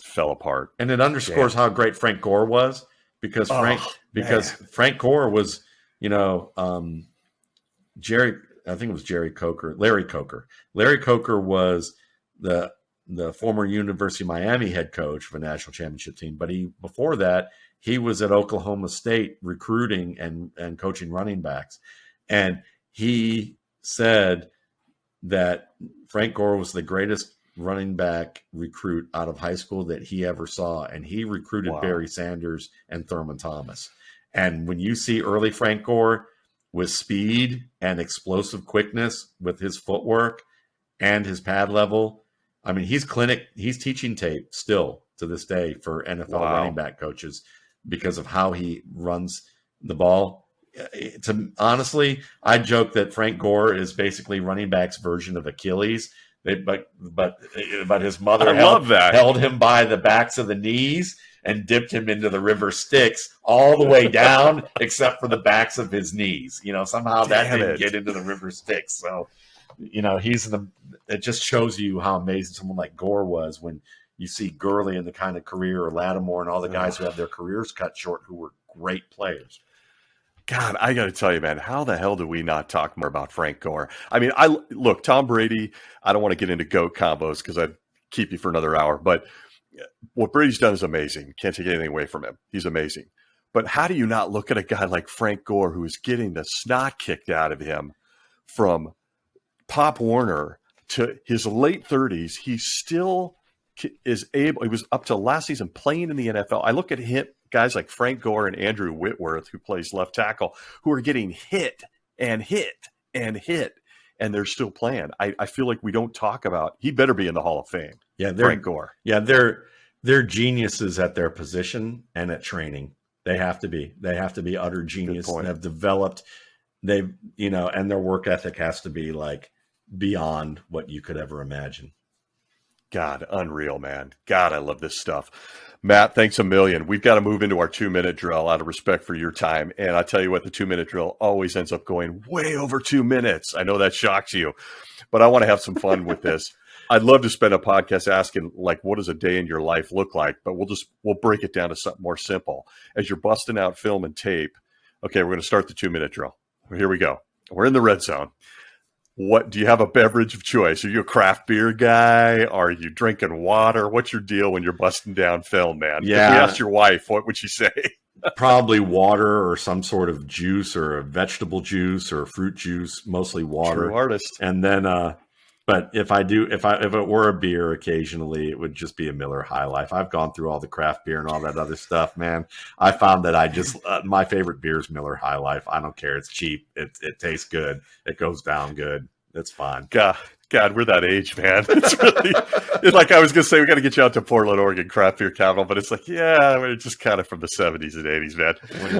fell apart. And it underscores how great Frank Gore was because Frank Gore was, Larry Coker. Larry Coker was the former University of Miami head coach of a national championship team. But before that, he was at Oklahoma State recruiting and coaching running backs. And he said that Frank Gore was the greatest running back recruit out of high school that he ever saw. And he recruited Barry Sanders and Thurman Thomas. And when you see early Frank Gore with speed and explosive quickness with his footwork and his pad level, I mean, he's teaching tape still to this day for NFL running back coaches because of how he runs the ball. Honestly, I joke that Frank Gore is basically running back's version of Achilles, but his mother held him by the backs of the knees and dipped him into the river Styx all the way down except for the backs of his knees. Somehow that didn't get into the river Styx. So, it just shows you how amazing someone like Gore was when you see Gurley in the kind of career, or Lattimore and all the guys who have their careers cut short who were great players. God, I got to tell you, man, how the hell do we not talk more about Frank Gore? I mean, Tom Brady, I don't want to get into GOAT combos because I'd keep you for another hour, but what Brady's done is amazing. Can't take anything away from him. He's amazing. But how do you not look at a guy like Frank Gore who is getting the snot kicked out of him from Pop Warner to his late 30s? He still is able. He was up to last season playing in the NFL. I look at guys like Frank Gore and Andrew Whitworth, who plays left tackle, who are getting hit and hit and hit, and they're still playing. I feel like we don't talk about. He better be in the Hall of Fame. Yeah, Frank Gore. Yeah, they're geniuses at their position and at training. They have to be. They have to be utter genius and have developed. And their work ethic has to be like beyond what you could ever imagine. God, unreal, man. God, I love this stuff. Matt, thanks a million. We've got to move into our 2-minute drill out of respect for your time. And I tell you what, the 2-minute drill always ends up going way over 2 minutes. I know that shocks you, but I want to have some fun with this. I'd love to spend a podcast asking, like, what does a day in your life look like? But we'll break it down to something more simple. As you're busting out film and tape, okay, we're going to start the 2-minute drill. Here we go. We're in the red zone. What do you have a beverage of choice? Are you a craft beer guy? Are you drinking water? What's your deal when you're busting down film, man? Yeah. If we asked your wife, what would she say? Probably water or some sort of juice or a vegetable juice or fruit juice, mostly water. True artist. And then, but if it were a beer occasionally, it would just be a Miller High Life. I've gone through all the craft beer and all that other stuff, man. I found that my favorite beer is Miller High Life. I don't care. It's cheap. It tastes good. It goes down good. It's fine. God, we're that age, man. It's really, it's like I was going to say, we got to get you out to Portland, Oregon, craft beer capital, but it's like, yeah, we're just kind of from the 70s and 80s, man.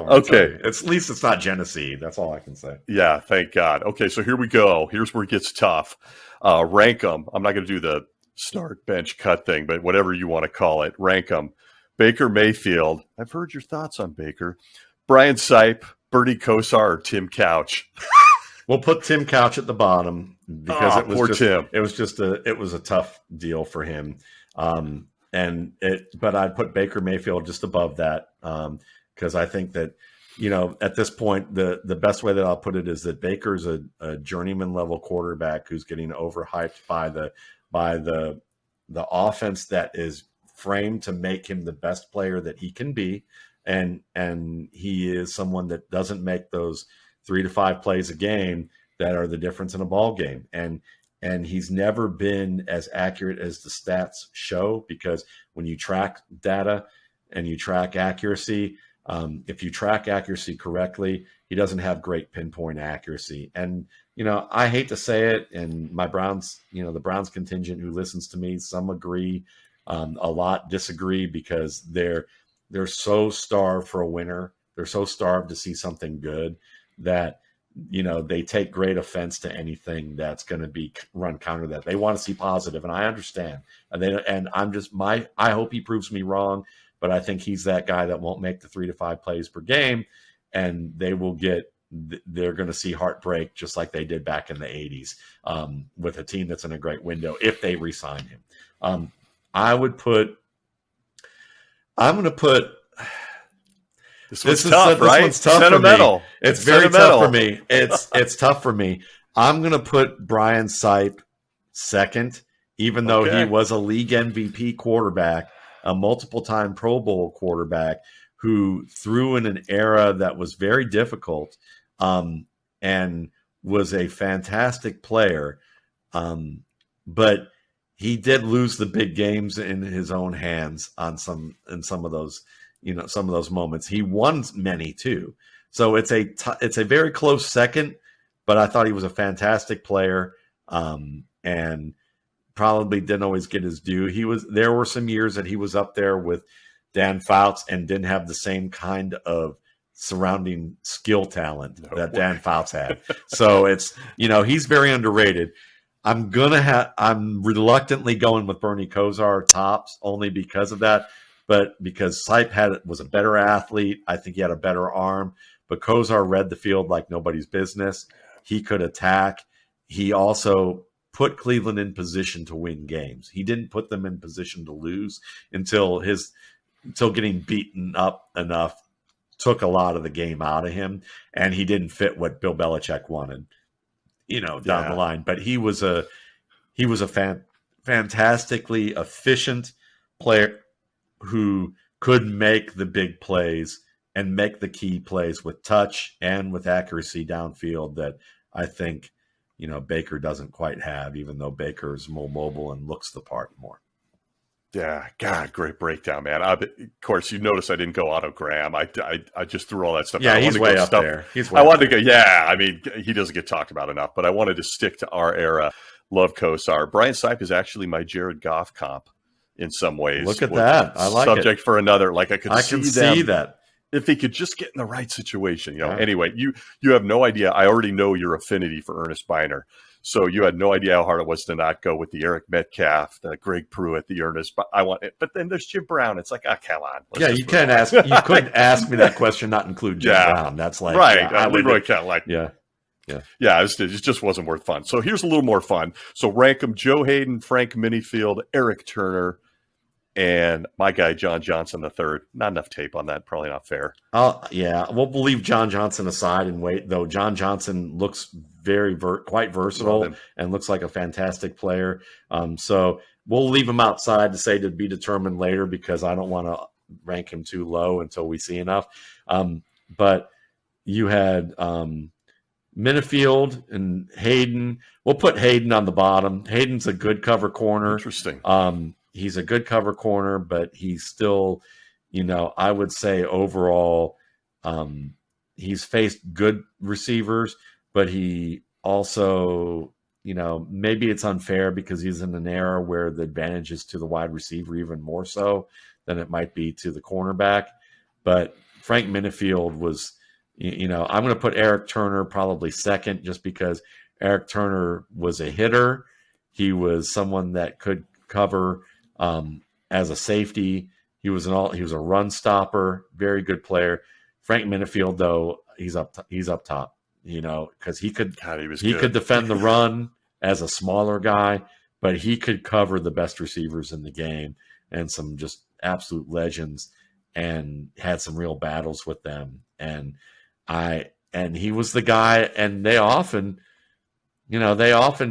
Okay. At least it's not Genesee. That's all I can say. Yeah, thank God. Okay, so here we go. Here's where it gets tough. Rank them. I'm not going to do the start, bench, cut thing, but whatever you want to call it, rank them. Baker Mayfield. I've heard your thoughts on Baker. Brian Sipe, Bertie Kosar, or Tim Couch. We'll put Tim Couch at the bottom because it was a tough deal for him. But I'd put Baker Mayfield just above that because I think that, at this point, the best way that I'll put it is that Baker's a journeyman level quarterback who's getting overhyped by the offense that is framed to make him the best player that he can be. And he is someone that doesn't make those 3 to 5 plays a game that are the difference in a ball game. And and he's never been as accurate as the stats show, because when you track data and you track accuracy, if you track accuracy correctly, he doesn't have great pinpoint accuracy. And, I hate to say it, and my Browns, the Browns contingent who listens to me, some agree, a lot disagree, because they're so starved for a winner. They're so starved to see something good that, they take great offense to anything that's going to be run counter that. They want to see positive, and I understand. And I hope he proves me wrong, but I think he's that guy that won't make the 3 to 5 plays per game, and they're going to see heartbreak just like they did back in the 80s with a team that's in a great window if they re-sign him. I'm going to put. This one's tough, right? This one's tough sentimental. For me. It's very tough for me. It's tough for me. I'm going to put Brian Sipe second, even though he was a league MVP quarterback, a multiple-time Pro Bowl quarterback who threw in an era that was very difficult and was a fantastic player. But he did lose the big games in his own hands in some of those. Some of those moments. He won many too. So it's a very close second, but I thought he was a fantastic player and probably didn't always get his due. There were some years that he was up there with Dan Fouts and didn't have the same kind of surrounding skill talent that Dan Fouts had. So it's, he's very underrated. I'm reluctantly going with Bernie Kosar tops only because of that. But because Sipe was a better athlete, I think he had a better arm. But Kosar read the field like nobody's business. He could attack. He also put Cleveland in position to win games. He didn't put them in position to lose until getting beaten up enough took a lot of the game out of him, and he didn't fit what Bill Belichick wanted, down the line. But he was a fantastically efficient player who could make the big plays and make the key plays with touch and with accuracy downfield that I think, Baker doesn't quite have, even though Baker is more mobile and looks the part more. Yeah, God, great breakdown, man. Of course, you notice I didn't go autogram. I just threw all that stuff. Yeah, he's way up there. I wanted to go. Yeah, I mean, he doesn't get talked about enough, but I wanted to stick to our era. Love Kosar. Brian Sipe is actually my Jared Goff comp. In some ways, look at that. I like subject it. For another. Like I can see that if he could just get in the right situation. Anyway, you have no idea. I already know your affinity for Ernest Biner, so you had no idea how hard it was to not go with the Eric Metcalf, the Greg Pruitt, the Ernest. I want it, but then there's Jim Brown. It's like, come on. You can't ask. You couldn't ask me that question, not include Jim Brown. That's like right. Leroy can't like. Yeah. It just wasn't worth fun. So here's a little more fun. So rank them: Joe Hayden, Frank Minifield, Eric Turner, and my guy John Johnson III. Not enough tape on that. Probably not fair. We'll leave John Johnson aside and wait. Though John Johnson looks quite versatile and looks like a fantastic player. So we'll leave him outside to be determined later, because I don't want to rank him too low until we see enough. But you had Minifield and Hayden. We'll put Hayden on the bottom. Hayden's a good cover corner. Interesting. He's a good cover corner, but he's still, I would say overall, he's faced good receivers, but he also, maybe it's unfair because he's in an era where the advantage is to the wide receiver even more so than it might be to the cornerback. But Frank Minifield was, I'm going to put Eric Turner probably second, just because Eric Turner was a hitter. He was someone that could cover as a safety. He was a run stopper, very good player. Frank Minifield, though, he's up top, because he could defend the run as a smaller guy, but he could cover the best receivers in the game and some just absolute legends, and had some real battles with them. And he was the guy, and they often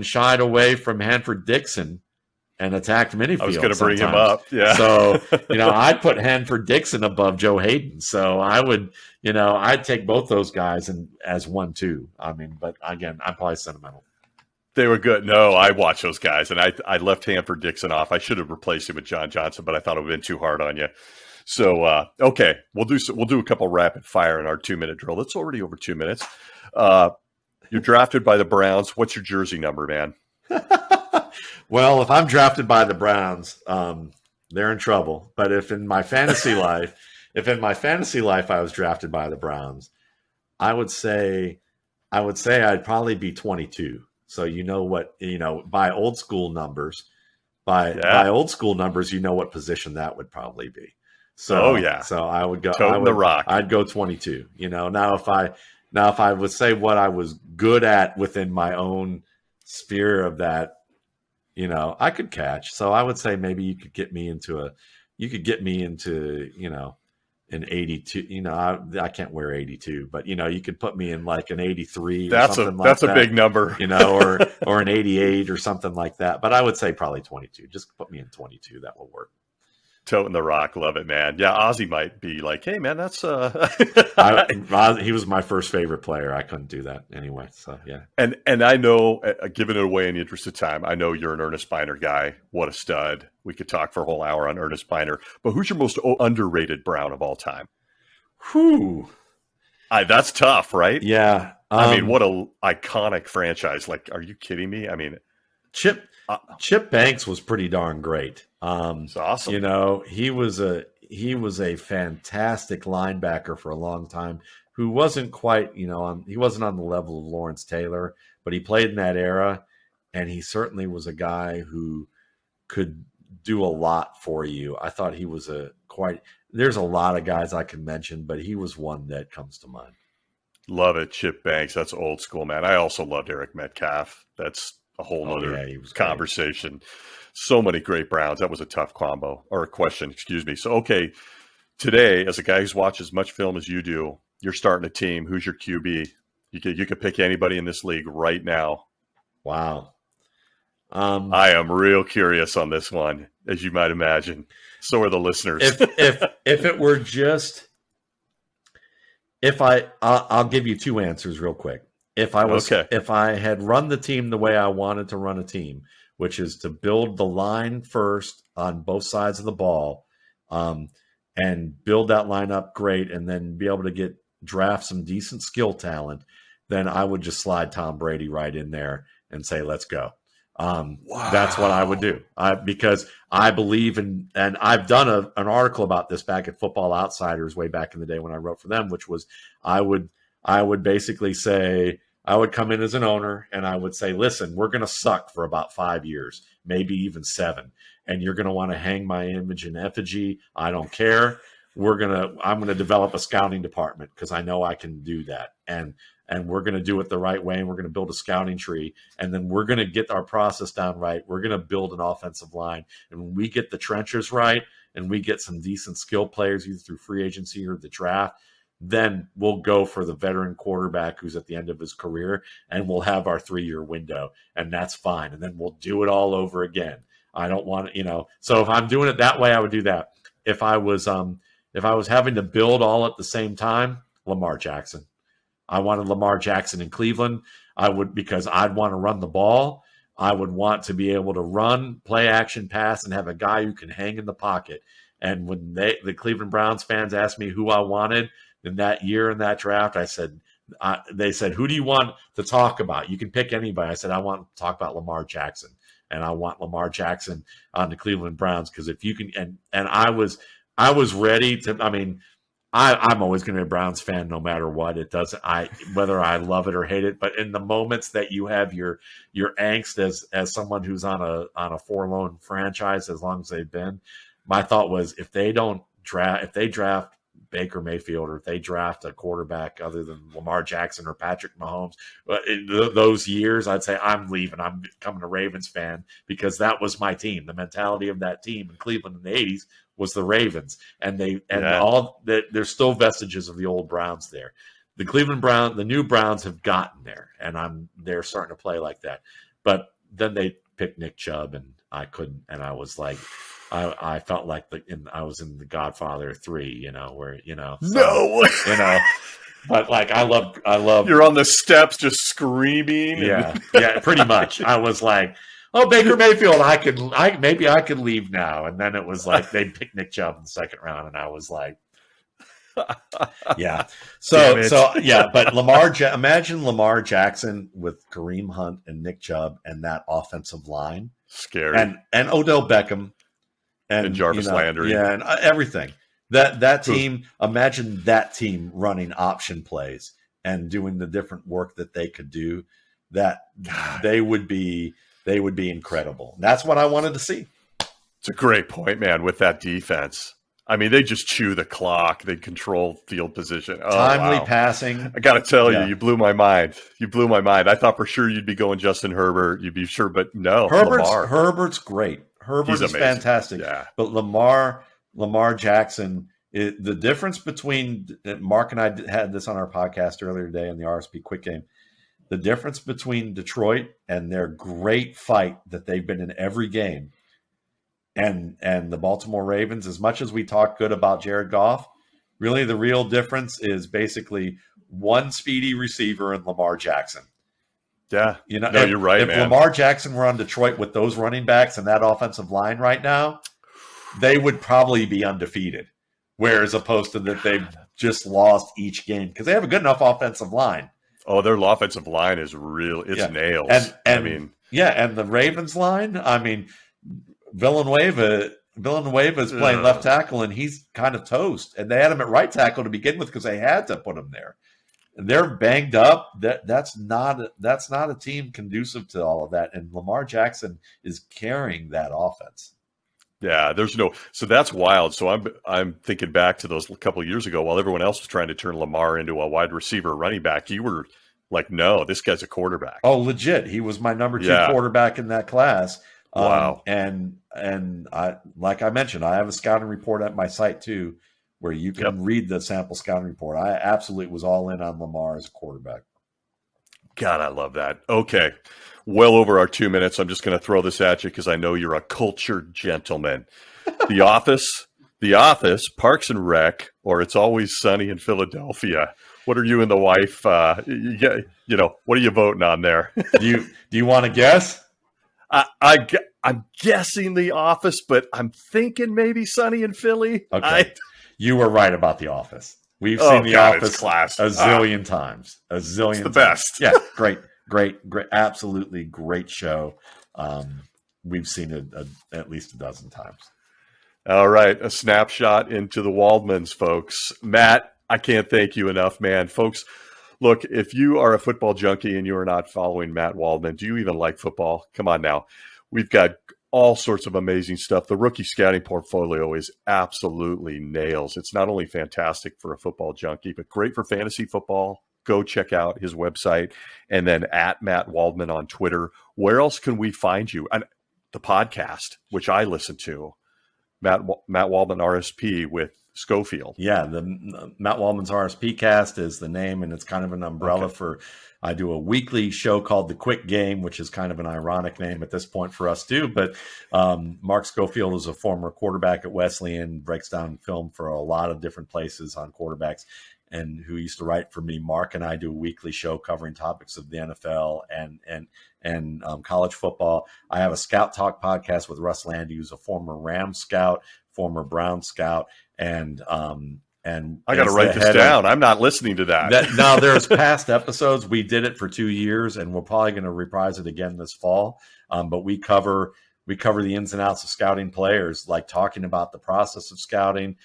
shied away from Hanford Dixon and attacked Minifield. I was going to bring him up. Yeah. So, I'd put Hanford Dixon above Joe Hayden. So I would, I'd take both those guys as 1-2. I mean, but again, I'm probably sentimental. They were good. No, I watched those guys, and I left Hanford Dixon off. I should have replaced him with John Johnson, but I thought it would have been too hard on you. So okay, we'll do a couple rapid fire in our 2-minute drill. It's already over 2 minutes. You're drafted by the Browns. What's your jersey number, man? Well, if I'm drafted by the Browns, they're in trouble. But if in my fantasy life I was drafted by the Browns, I would say I'd probably be 22. So by old school numbers, by old school numbers, what position that would probably be. So so I would go the rock. I'd go 22. Now if I would say what I was good at within my own sphere of that, I could catch. So I would say maybe you could get me into an 82. I can't wear 82, but you could put me in like an 83. That's a big number, or an 88 or something like that. But I would say probably 22. Just put me in 22. That will work. Toting the rock. Love it, man. Yeah. Ozzy might be like, hey man, that's he was my first favorite player. I couldn't do that anyway. So yeah. And I know, giving it away in the interest of time, I know you're an Ernest Biner guy. What a stud. We could talk for a whole hour on Ernest Biner, but who's your most underrated Brown of all time? Whew. That's tough, right? Yeah. I mean, what a iconic franchise. Like, are you kidding me? I mean, Chip Banks was pretty darn great. It's awesome. He was a fantastic linebacker for a long time who wasn't quite, he wasn't on the level of Lawrence Taylor, but he played in that era, and he certainly was a guy who could do a lot for you. I thought he was there's a lot of guys I could mention, but he was one that comes to mind. Love it. Chip Banks. That's old school, man. I also loved Eric Metcalf. That's a whole other conversation. Great. So many great Browns. That was a tough combo or a question, excuse me. So, okay, today, as a guy who's watched as much film as you do, you're starting a team. Who's your QB? You could pick anybody in this league right now. Wow. I am real curious on this one, as you might imagine. So are the listeners. If it were just, I'll give you two answers real quick. If I had run the team the way I wanted to run a team, which is to build the line first on both sides of the ball, and build that line up great, and then be able to draft some decent skill talent, then I would just slide Tom Brady right in there and say, let's go. Wow. That's what I would do, because I believe in, and I've done an article about this back at Football Outsiders way back in the day when I wrote for them, which was I would basically say, I would come in as an owner and I would say, listen, we're going to suck for about 5 years, maybe even 7. And you're going to want to hang my image in effigy. I don't care. I'm going to develop a scouting department because I know I can do that. And we're going to do it the right way. And we're going to build a scouting tree. And then we're going to get our process down right. We're going to build an offensive line. And when we get the trenches right and we get some decent skill players either through free agency or the draft, then we'll go for the veteran quarterback who's at the end of his career, and we'll have our 3-year window, and that's fine. And then we'll do it all over again. I don't want to, so if I'm doing it that way, I would do that. If I was having to build all at the same time, Lamar Jackson. I wanted Lamar Jackson in Cleveland. Because I'd want to run the ball. I would want to be able to run, play action, pass, and have a guy who can hang in the pocket. And when the Cleveland Browns fans asked me who I wanted in that year in that draft, they said, who do you want to talk about? You can pick anybody. I said, I want to talk about Lamar Jackson, and I want Lamar Jackson on the Cleveland Browns. Because if you can, and I was ready to, I'm always going to be a Browns fan no matter what. It doesn't, whether I love it or hate it, but in the moments that you have your angst as someone who's on a forlorn franchise, as long as they've been, my thought was, if they draft Baker Mayfield, or if they draft a quarterback other than Lamar Jackson or Patrick Mahomes, in those years, I'd say I'm leaving. I'm becoming a Ravens fan, because that was my team. The mentality of that team in Cleveland in the 80s was the Ravens, and there's still vestiges of the old Browns there. The new Browns have gotten there, and they're starting to play like that. But then they picked Nick Chubb, and I couldn't, and I was like, I felt like I was in The Godfather 3, where, no, But like, I love. You're on the steps just screaming. Yeah, pretty much. I was like, oh, Baker Mayfield, maybe I could leave now. And then it was like they picked Nick Chubb in the second round, and I was like, yeah. So yeah, but imagine Lamar Jackson with Kareem Hunt and Nick Chubb and that offensive line, scary, and Odell Beckham and Jarvis Landry, yeah, and everything. That team, imagine that team running option plays and doing the different work that they could do. That they would be incredible. That's what I wanted to see. It's a great point, man, with that defense. I mean, they just chew the clock. They control field position. Oh, timely wow. passing. I got to tell you blew my mind. You blew my mind. I thought for sure you'd be going Justin Herbert. You'd be sure, but no. Herbert's great. Herbert is fantastic. Yeah. But Lamar Jackson, the difference between Mark and I had this on our podcast earlier today in the RSP Quick Game. The difference between Detroit and their great fight that they've been in every game and the Baltimore Ravens, as much as we talk good about Jared Goff, really the real difference is basically one speedy receiver and Lamar Jackson. Yeah. You're right, man. If Lamar Jackson were on Detroit with those running backs and that offensive line right now, they would probably be undefeated. Whereas opposed to that they've just lost each game because they have a good enough offensive line. Oh, their offensive line is real. It's nails. And the Ravens line, I mean, Villanueva is playing left tackle, and he's kind of toast. And they had him at right tackle to begin with because they had to put him there. And they're banged up. That's not a team conducive to all of that. And Lamar Jackson is carrying that offense. Yeah, so that's wild. So I'm thinking back to those a couple of years ago while everyone else was trying to turn Lamar into a wide receiver running back. You were like, no, this guy's a quarterback. Oh, legit. He was my number 2 quarterback in that class. Wow. And I, like I mentioned, I have a scouting report at my site too, where you can read the sample scouting report. I absolutely was all in on Lamar as a quarterback. God, I love that. Okay. Well over our 2 minutes. I'm just going to throw this at you because I know you're a cultured gentleman. The Office, Parks and Rec, or It's Always Sunny in Philadelphia. What are you and the wife? What are you voting on there? Do you want to guess? I'm guessing The Office, but I'm thinking maybe Sunny in Philly. Okay. You were right about The Office. We've seen The Office a zillion times. It's the best. Yeah, great, absolutely great show. We've seen it at least a dozen times. All right, a snapshot into the Waldmans, folks. Matt, I can't thank you enough, man. Folks, look, if you are a football junkie and you are not following Matt Waldman, do you even like football? Come on now. We've got all sorts of amazing stuff. The rookie scouting portfolio is absolutely nails. It's not only fantastic for a football junkie, but great for fantasy football. Go check out his website, and then at Matt Waldman on Twitter. Where else can we find you? And the podcast, which I listen to, Matt Waldman RSP with Schofield. Yeah, the Matt Waldman's RSP cast is the name, and it's kind of an umbrella for. I do a weekly show called The Quick Game, which is kind of an ironic name at this point for us too. But Mark Schofield is a former quarterback at Wesleyan, breaks down film for a lot of different places on quarterbacks, and who used to write for me. Mark and I do a weekly show covering topics of the NFL and college football. I have a Scout Talk podcast with Russ Landy, who's a former Rams scout, former Brown scout, and I got to write this down. I'm not listening to that. Now, there's past episodes. We did it for 2 years, and we're probably going to reprise it again this fall. But we cover the ins and outs of scouting players, like talking about the process of scouting,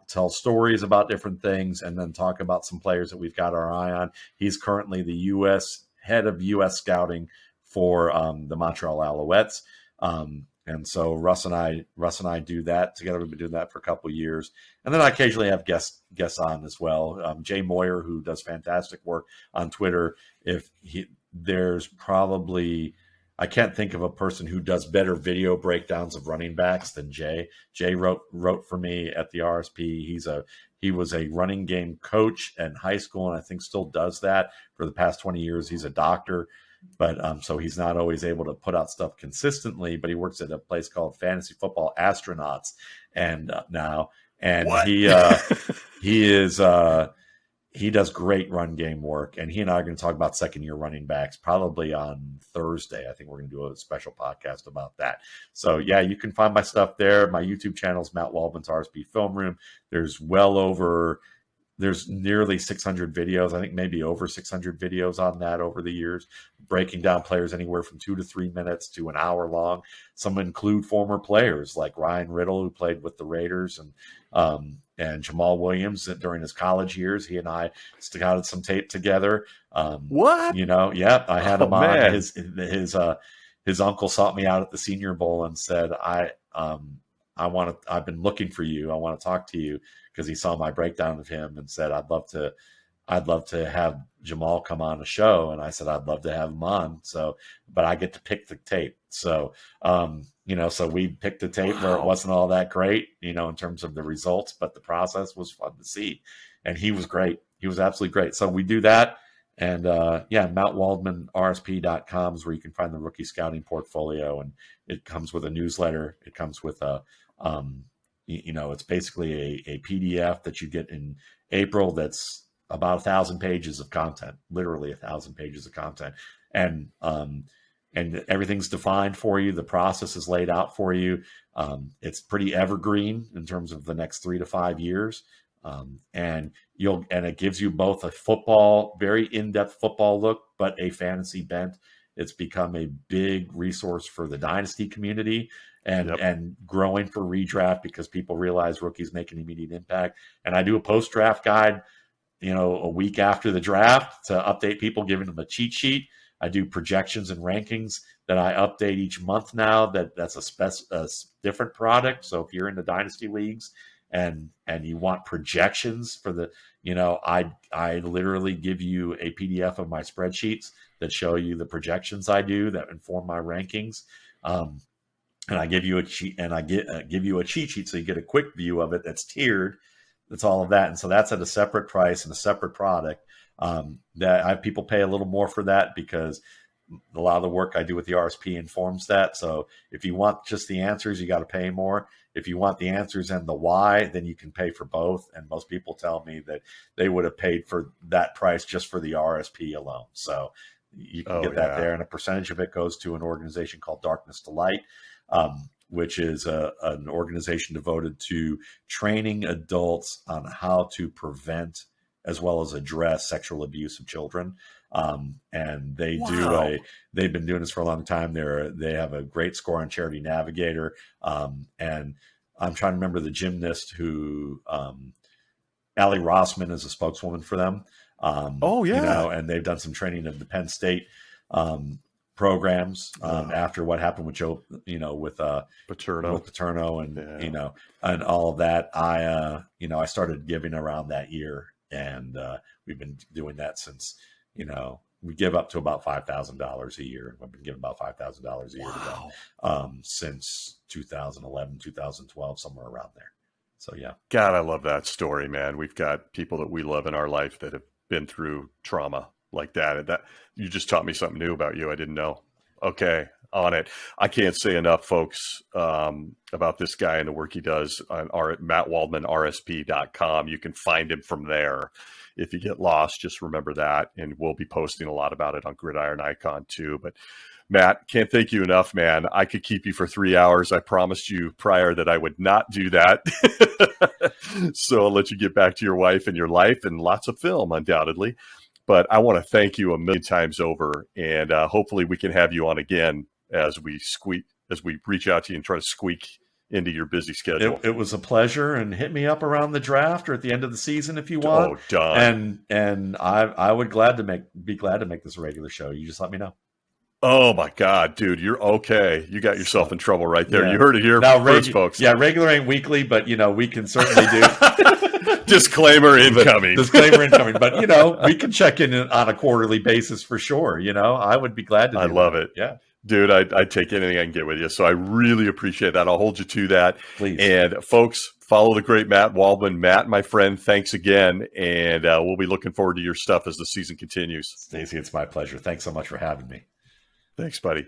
tell stories about different things, and then talk about some players that we've got our eye on. He's currently the U.S. head of U.S. scouting for the Montreal Alouettes. And so Russ and I do that together. We've been doing that for a couple of years. And then I occasionally have guests on as well. Jay Moyer, who does fantastic work on Twitter. There's probably, I can't think of a person who does better video breakdowns of running backs than Jay. Jay wrote for me at the RSP. He was a running game coach in high school, and I think still does that for the past 20 years. He's a doctor. But so he's not always able to put out stuff consistently, but he works at a place called Fantasy Football Astronauts. And now, and what? he is he does great run game work, and he and I are going to talk about second-year running backs probably on Thursday. I think we're going to do a special podcast about that. So, yeah, you can find my stuff there. My YouTube channel is Matt Waldman's RSP Film Room. There's nearly 600 videos. I think maybe over 600 videos on that over the years, breaking down players anywhere from 2 to 3 minutes to an hour long. Some include former players like Ryan Riddle, who played with the Raiders, and Jamal Williams during his college years. He and I scouted some tape together. What? Yeah, I had him on. Man. His uncle sought me out at the Senior Bowl and said, I've been looking for you. I want to talk to you, because he saw my breakdown of him and said, I'd love to have Jamal come on a show. And I said, I'd love to have him on. So, but I get to pick the tape. So, so we picked the tape where it wasn't all that great, in terms of the results, but the process was fun to see. And he was great. He was absolutely great. So we do that. And MattWaldmanRSP.com is where you can find the rookie scouting portfolio. And it comes with a newsletter. It comes with it's basically a PDF that you get in April that's about 1,000 pages of content, literally 1,000 pages of content. And everything's defined for you. The process is laid out for you. It's pretty evergreen in terms of the next 3 to 5 years. And it gives you both a very in-depth football look, but a fantasy bent. It's become a big resource for the dynasty community and growing for redraft, because people realize rookies make an immediate impact. And I do a post-draft guide, a week after the draft to update people, giving them a cheat sheet. I do projections and rankings that I update each month now. That's a different product. So if you're in the dynasty leagues and you want projections for the, I literally give you a PDF of my spreadsheets that show you the projections I do that inform my rankings. And I give you a cheat, and I give you a cheat sheet, so you get a quick view of it that's tiered. That's all of that, and so that's at a separate price and a separate product. That I have people pay a little more for that, because a lot of the work I do with the RSP informs that. So if you want just the answers, you got to pay more. If you want the answers and the why, then you can pay for both. And most people tell me that they would have paid for that price just for the RSP alone. So you can get that there, and a percentage of it goes to an organization called Darkness to Light, which is an organization devoted to training adults on how to prevent as well as address sexual abuse of children. And they they've been doing this for a long time. They have a great score on Charity Navigator. And I'm trying to remember the gymnast who, Allie Rossman is a spokeswoman for them. And they've done some training of the Penn State, programs after what happened with Joe, with Paterno and and all of that. I started giving around that year, and we've been doing that since. We give up to about $5,000 a year. I've been giving about $5,000 a year to them since 2011, 2012, somewhere around there. So yeah, God, I love that story, man. We've got people that we love in our life that have been through trauma like that. That you just taught me something new about you I didn't know. Okay, on it. I can't say enough, folks, about this guy and the work he does on MattWaldmanRSP.com. You can find him from there. If you get lost, just remember that, and we'll be posting a lot about it on Gridiron Icon too. But Matt, can't thank you enough, man. I could keep you for 3 hours. I promised you prior that I would not do that. So I'll let you get back to your wife and your life, and lots of film, undoubtedly. But I want to thank you a million times over, and hopefully we can have you on again as we reach out to you and try to squeak into your busy schedule. It was a pleasure, and hit me up around the draft or at the end of the season if you want. Oh, done. And I would be glad to make this a regular show. You just let me know. Oh my God, dude, you're okay. You got yourself in trouble right there. Yeah. You heard it here first, folks. Yeah, regular ain't weekly, but we can certainly do. Disclaimer incoming. But we can check in on a quarterly basis for sure. I would be glad to. I love it. Yeah, dude, I'd take anything I can get with you. So I really appreciate that. I'll hold you to that. Please. And folks, follow the great Matt Waldman. Matt, my friend, thanks again, and we'll be looking forward to your stuff as the season continues. Stacey, it's my pleasure. Thanks so much for having me. Thanks, buddy.